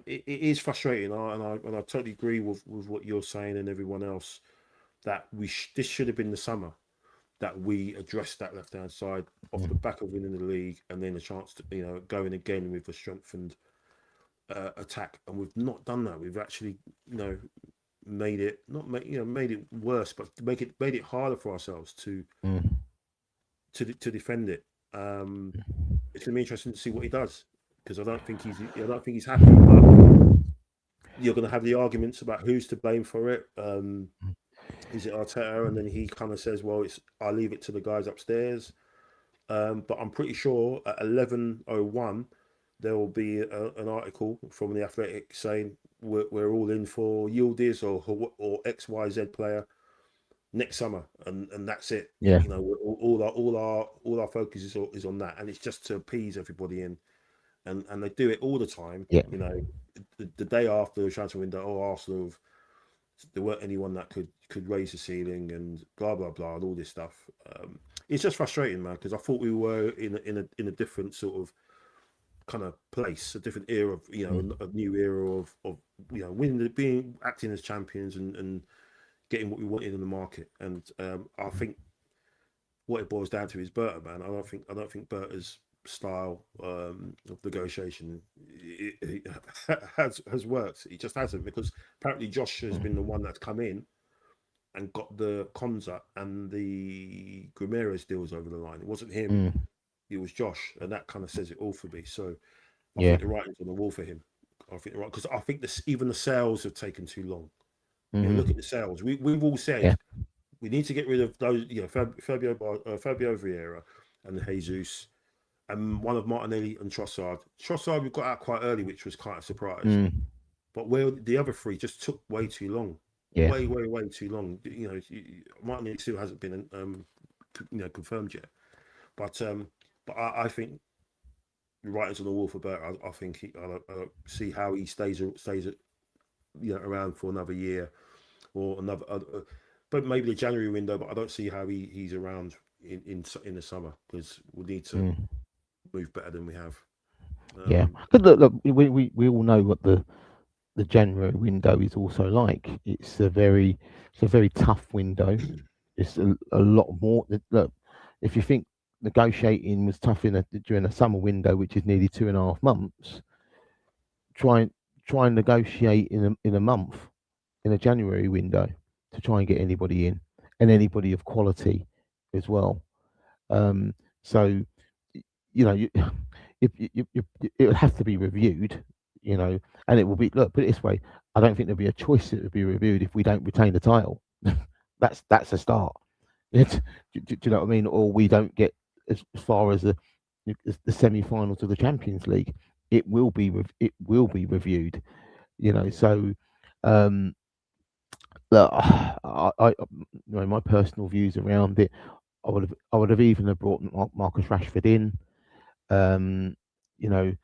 it is frustrating, and I totally agree with what you're saying and everyone else, that this should have been the summer that we addressed that left hand side off the Mm. back of winning the league, and then a chance to going again with a strengthened attack. And we've not done that. We've actually made it not make made it worse, but made it harder for ourselves Mm. to defend it. It's going to be interesting to see what he does, because I don't think he's happy, but you're going to have the arguments about who's to blame for it. Is it Arteta? And then he kind of says, "Well, I leave it to the guys upstairs." But I'm pretty sure at 11:01 there will be an article from the Athletic saying we're all in for Yildiz or XYZ player next summer, and that's it. Yeah. All our focus is on that, and it's just to appease everybody, and they do it all the time. Yeah. The day after the transfer window, Arsenal there weren't anyone that could raise the ceiling and blah blah blah and all this stuff. It's just frustrating, man, because I thought we were in a different sort of kind of place, a different era of Mm. a new era of winning, being acting as champions and getting what we wanted in the market. And I think what it boils down to is Berta, man. I don't think Berta's style of negotiation has worked. It just hasn't, because apparently Josh has been the one that's come in and got the Konza and the Grimeres deals over the line. It wasn't him, Mm. it was Josh, and that kind of says it all for me. So I Yeah. think the writing's on the wall for him. I think because I think even the sales have taken too long. Look at Mm-hmm. the sales. We've all Yeah. said we need to get rid of those. Fabio Vieira and Jesus, and one of Martinelli and Trossard. Trossard we got out quite early, which was quite a surprise. Mm. But where the other three just took way too long, Yeah. way too long. Martinelli still hasn't been confirmed yet. But I think the writers on the wall for Bert. I think I don't see how he stays around for another year or another. But maybe the January window. But I don't see how he's around in the summer, because we need to Mm. move better than we have. Yeah. Because look, we all know what the January window is also like. It's a very tough window. It's a lot more. Look, if you think negotiating was tough during a summer window, which is nearly 2.5 months, try and negotiate in a month, in a January window, to try and get anybody in, and anybody of quality as well. So you it will have to be reviewed, and it will be, look, put it this way, I don't think there'll be a choice that will be reviewed if we don't retain the title. That's a start. Do you know what I mean? Or we don't get as far as the semi-finals of the Champions League. It will be reviewed. So um, look, my personal views around it, I would have even have brought Marcus Rashford in. Um, you know,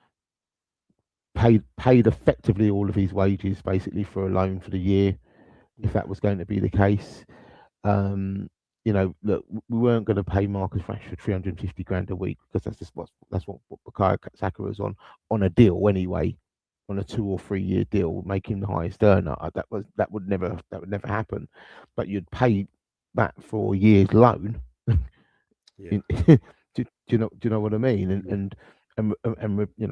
paid effectively all of his wages basically for a loan for the year, if that was going to be the case. Um, look, we weren't going to pay Marcus Rashford 350 grand a week, because that's what Bukayo Saka was on a deal anyway, on a 2 or 3 year deal, make him the highest earner. That would never happen. But you'd pay that for a year's loan. Yeah, Do you know what I mean? yeah,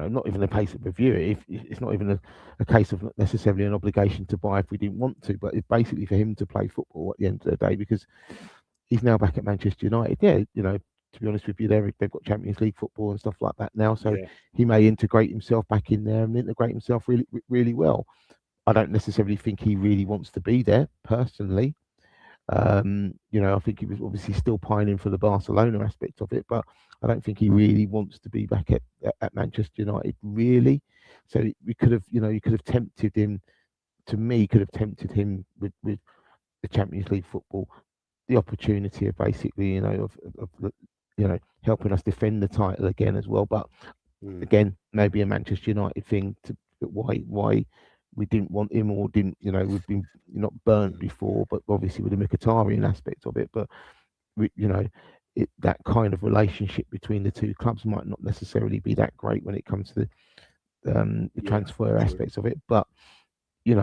Not even a case of review it. If it's not even a case of necessarily an obligation to buy if we didn't want to, but it's basically for him to play football at the end of the day, because he's now back at Manchester United. Yeah, to be honest with you, they've got Champions League football and stuff like that now, so Yeah, he may integrate himself back in there and integrate himself really well. I don't necessarily think he really wants to be there personally. I think he was obviously still pining for the Barcelona aspect of it, but I don't think he really wants to be back at Manchester United really. So we could have, you could have tempted him. To me, could have tempted him with the Champions League football, the opportunity of basically, helping us defend the title again as well. But mm, again, maybe a Manchester United thing to why we didn't want him or didn't, we've been not burnt mm, before, but obviously with the Mkhitaryan aspect of it. But we, that kind of relationship between the two clubs might not necessarily be that great when it comes to the yeah, transfer true. aspects of it. But you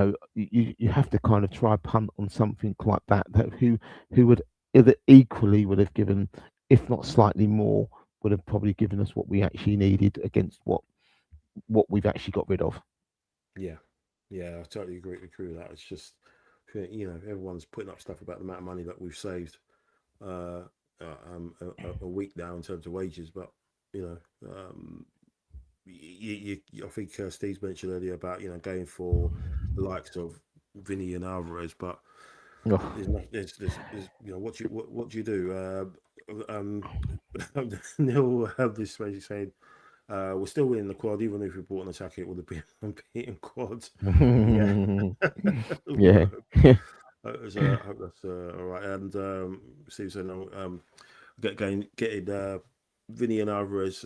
have to kind of try punt on something like that. That who would either equally would have given, if not slightly more, would have probably given us what we actually needed against what we've actually got rid of. Yeah, yeah, I totally agree with that. It's just, everyone's putting up stuff about the amount of money that we've saved uh, a week now in terms of wages, but you know, I think Steve's mentioned earlier about going for the likes of Vinny and Alvarez, but Oh. there's not there's what do you do? Neil had this basically saying we're still winning the quad, even if we bought an attacker, it would have been unbeaten quad. Yeah. Yeah. Hope that's all right. And Steve said, no, getting Vinny and Alvarez,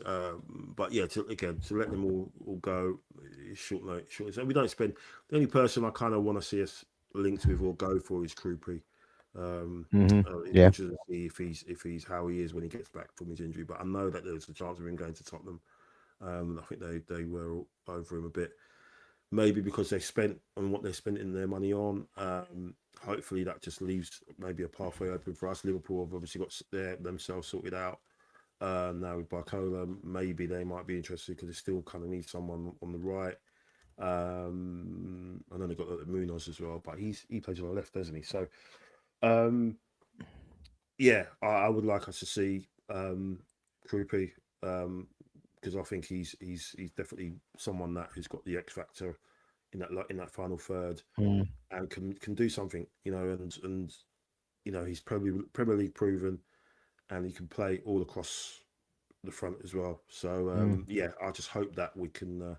but yeah, to let them all go is short note. Short. So we don't spend. The only person I kind of want to see us linked with or go for is Krupri. It'd be Yeah. interesting to see if he's how he is when he gets back from his injury. But I know that there's a chance of him going to Tottenham. I think they were over him a bit, maybe because they spent on what they spent in their money on. Hopefully that just leaves maybe a pathway open for us. Liverpool have obviously got themselves sorted out. Now with Barcola, maybe they might be interested because they still kind of need someone on the right. I know they got Munoz as well, but he plays on the left, doesn't he? So yeah, I would like us to see Krupi because I think he's definitely someone that has got the X factor in that final third Mm. and can do something, and he's probably Premier League proven and he can play all across the front as well. So Mm. yeah, I just hope that we can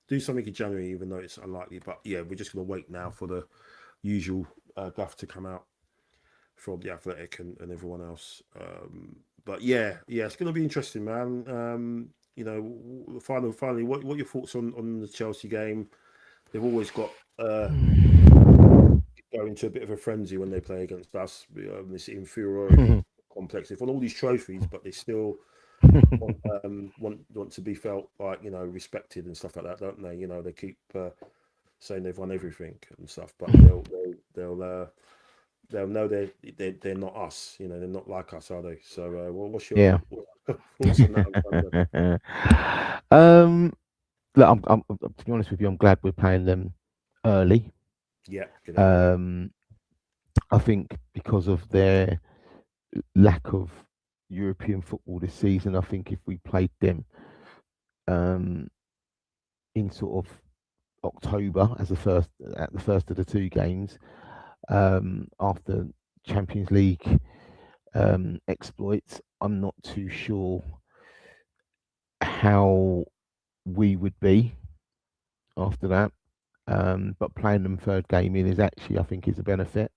do something in January, even though it's unlikely. But yeah, we're just going to wait now for the usual guff to come out from the Athletic and everyone else. But yeah, it's going to be interesting, man. Finally, what your thoughts on the Chelsea game? They've always got go into a bit of a frenzy when they play against us. This inferiority complex. They've won all these trophies, but they still want to be felt like respected and stuff like that, don't they? They keep saying they've won everything and stuff, but they'll know they're not us. They're not like us, are they? So, what's your Yeah. thoughts on that on Sunday? um, Look, to be honest with you, I'm glad we're playing them early. Yeah, good idea. Yeah, Um, I think because of their lack of European football this season, I think if we played them um, in sort of October as the first of the two games after Champions League exploits, I'm not too sure how we would be after that. But playing them third game in is actually, I think, is a benefit,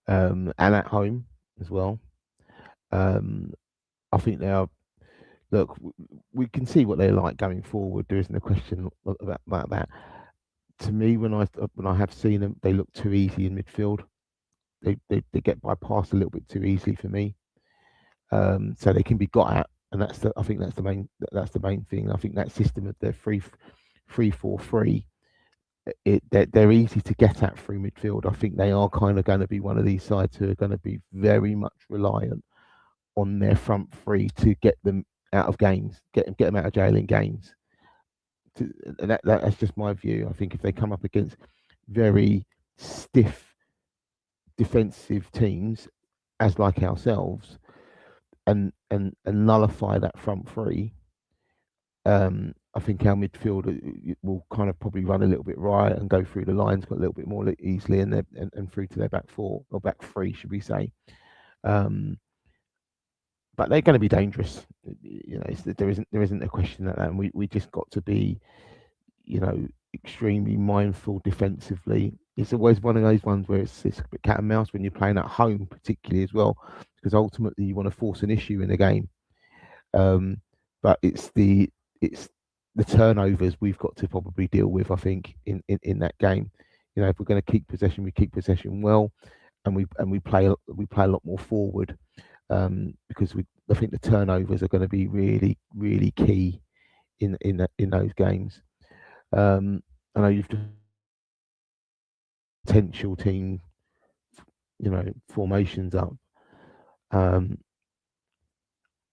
and at home as well. Um, I think they are. Look, we can see what they're like going forward. There isn't a question about that. To me, when I have seen them, they look too easy in midfield. They get bypassed a little bit too easily for me. So they can be got at, and I think that's the main thing. I think that system of their 3-4-3, they're easy to get at through midfield. I think they are kind of going to be one of these sides who are going to be very much reliant on their front three to get them out of games, get them out of jail in games. And that's just my view. I think if they come up against very stiff defensive teams as like ourselves, and nullify that front three. I think our midfield will kind of probably run a little bit right and go through the lines got a little bit more easily, and through to their back four or back three, should we say? Um, but they're going to be dangerous. There isn't a question that, and we just got to be, extremely mindful defensively. It's always one of those ones where it's a bit cat and mouse when you're playing at home, particularly as well, because ultimately you want to force an issue in the game. Um, but it's the turnovers we've got to probably deal with. I think in that game, if we're going to keep possession, we keep possession well, and we play a lot more forward, because I think the turnovers are going to be really really key in those games. I know you've just potential team, formations up. Um,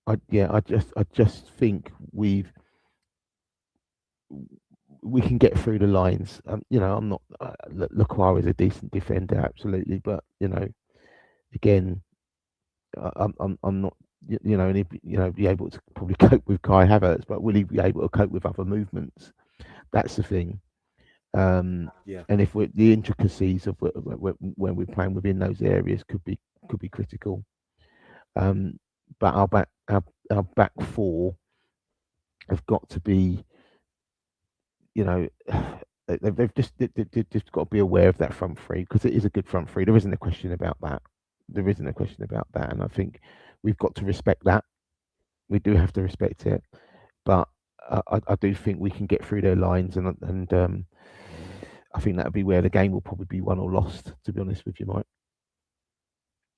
I just think we can get through the lines. I'm not. Lacroix is a decent defender, absolutely, but again, I'm not. And he'd be able to probably cope with Kai Havertz, but will he be able to cope with other movements? That's the thing. Yeah, And if the intricacies of when we're playing within those areas could be critical. But our back four have got to be, you know, they've just got to be aware of that front three, because it is a good front three. There isn't a question about that. There isn't a question about that, and I think we've got to respect that. We do have to respect it, but I do think we can get through their lines, and I think that'll be where the game will probably be won or lost. To be honest with you, Mike.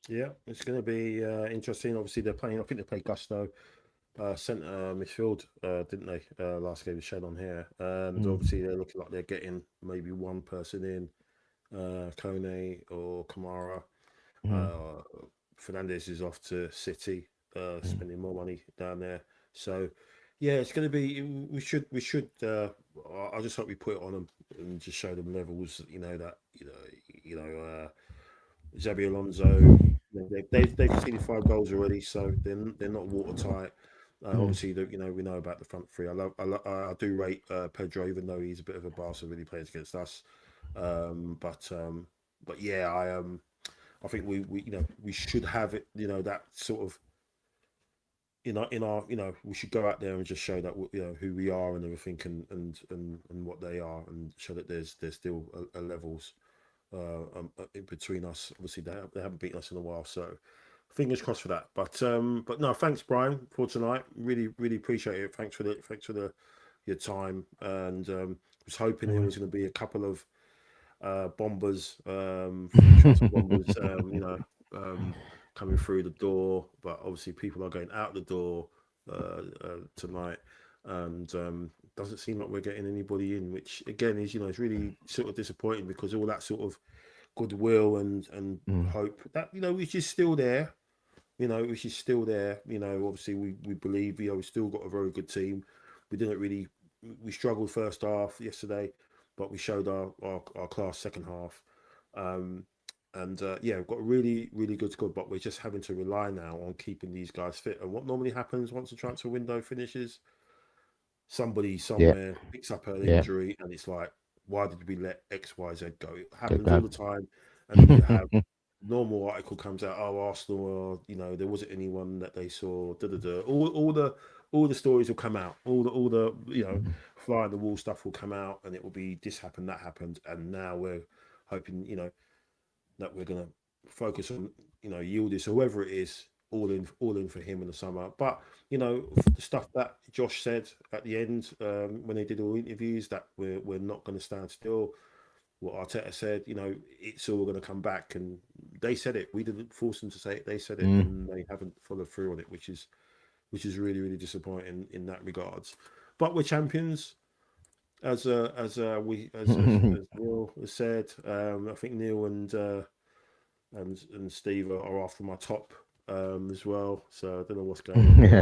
yeah, it's going to be interesting. Obviously, they're playing. I think they played Gusto centre midfield, didn't they? Last game shown on here, and Mm, obviously they're looking like they're getting maybe one person in, Kone or Kamara. mm, Uh, Fernandez is off to City, mm, spending more money down there. So, yeah, it's going to be. We should. I just hope we put it on them and just show them levels. That Xabi Alonso. They've conceded 5 goals already, so they're not watertight. mm. Obviously, we know about the front three. I do rate Pedro, even though he's a bit of a bastard when he plays against us. But yeah, I think we should have it. That sort of in our we should go out there and just show that who we are and everything, and what they are, and show that there's still a levels in between us. Obviously, they haven't beaten us in a while, so fingers crossed for that. But no, thanks, Brian, for tonight. Really, really appreciate it. Thanks for the your time, and was hoping No there worries. was going to be a couple of bombers, full transfer bombers, coming through the door, but obviously people are going out the door tonight, and doesn't seem like we're getting anybody in, which again is really sort of disappointing, because all that sort of goodwill and Mm, hope that which is still there, which is still there. Obviously we believe we still got a very good team. We didn't really we struggled first half yesterday, but we showed our class second half. Um, and yeah, we've got a really really good squad, but we're just having to rely now on keeping these guys fit. And what normally happens once the transfer window finishes, somebody yeah, somewhere picks up an yeah. injury, and it's like, why did we let XYZ go? It Go happens all go. the time, and then you have normal article comes out. Oh, Arsenal, there wasn't anyone that they saw. Da da da. All the stories will come out. All the Mm, fly on the wall stuff will come out, and it will be this happened, that happened, and now we're hoping that we're gonna focus on Yildiz, whoever it is, all in for him in the summer. But the stuff that Josh said at the end, when they did all interviews, that we're not going to stand still. What Arteta said, it's all going to come back, and they said it. We didn't force them to say it; they said it, mm. and they haven't followed through on it, which is really really disappointing in that regards. But we're champions, as Neil has said. I think Neil and Steve are after my top, as well. So I don't know what's going on there.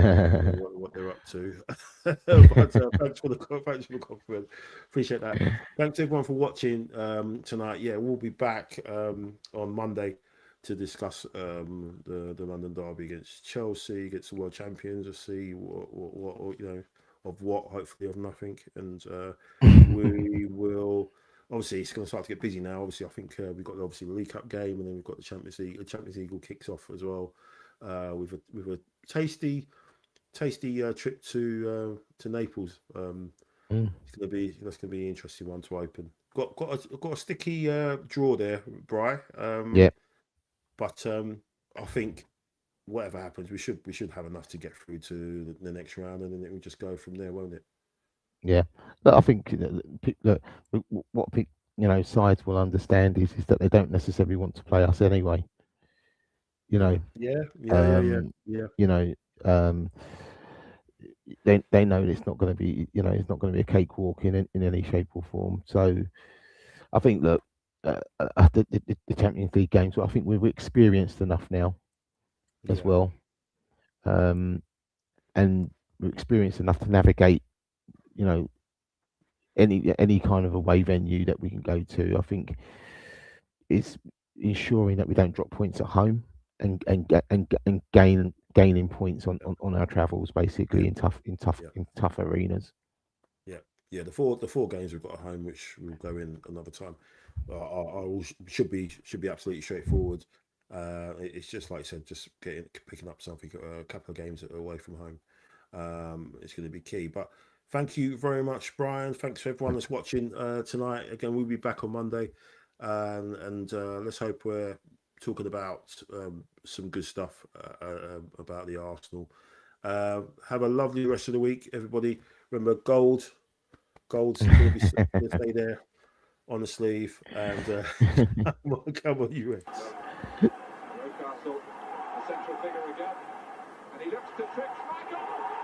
I don't know what they're up to. But thanks for the compliment. Appreciate that. Thanks everyone for watching tonight. Yeah, we'll be back on Monday to discuss the London derby against Chelsea, against the world champions, to see what of what, hopefully of nothing, and we will. Obviously, it's going to start to get busy now. Obviously, I think we've got obviously the League Cup game, and then we've got the Champions League. The Champions League will kicks off as well, with a tasty trip to Naples. Mm, That's gonna be an interesting one to open. Got a sticky draw there, Bry. yeah, But I think whatever happens, we should have enough to get through to the next round, and then it will just go from there, won't it? yeah. But I think that what sides will understand is that they don't necessarily want to play us anyway. You know, Yeah, yeah, yeah, yeah, um, yeah, you know, um, they know it's not going to be it's not going to be a cakewalk in any shape or form. So I think that the Champions League games, I think we've experienced enough now as yeah, well, um, and we're experienced enough to navigate you know any kind of away venue that we can go to. I think it's ensuring that we don't drop points at home and gaining points on our travels yeah, basically yeah, in tough arenas. yeah, yeah. The four games we've got at home, which we'll go in another time, should be absolutely straightforward. It's just like I said, just picking up something, a couple of games away from home. It's going to be key. But thank you very much, Brian. Thanks for everyone that's watching tonight. Again, we'll be back on Monday, and let's hope we're talking about some good stuff about the Arsenal. Have a lovely rest of the week, everybody. Remember, gold's going to be gonna stay there on the sleeve, and come on, you Reds. Newcastle, the central figure again, and he looks to trick Michael.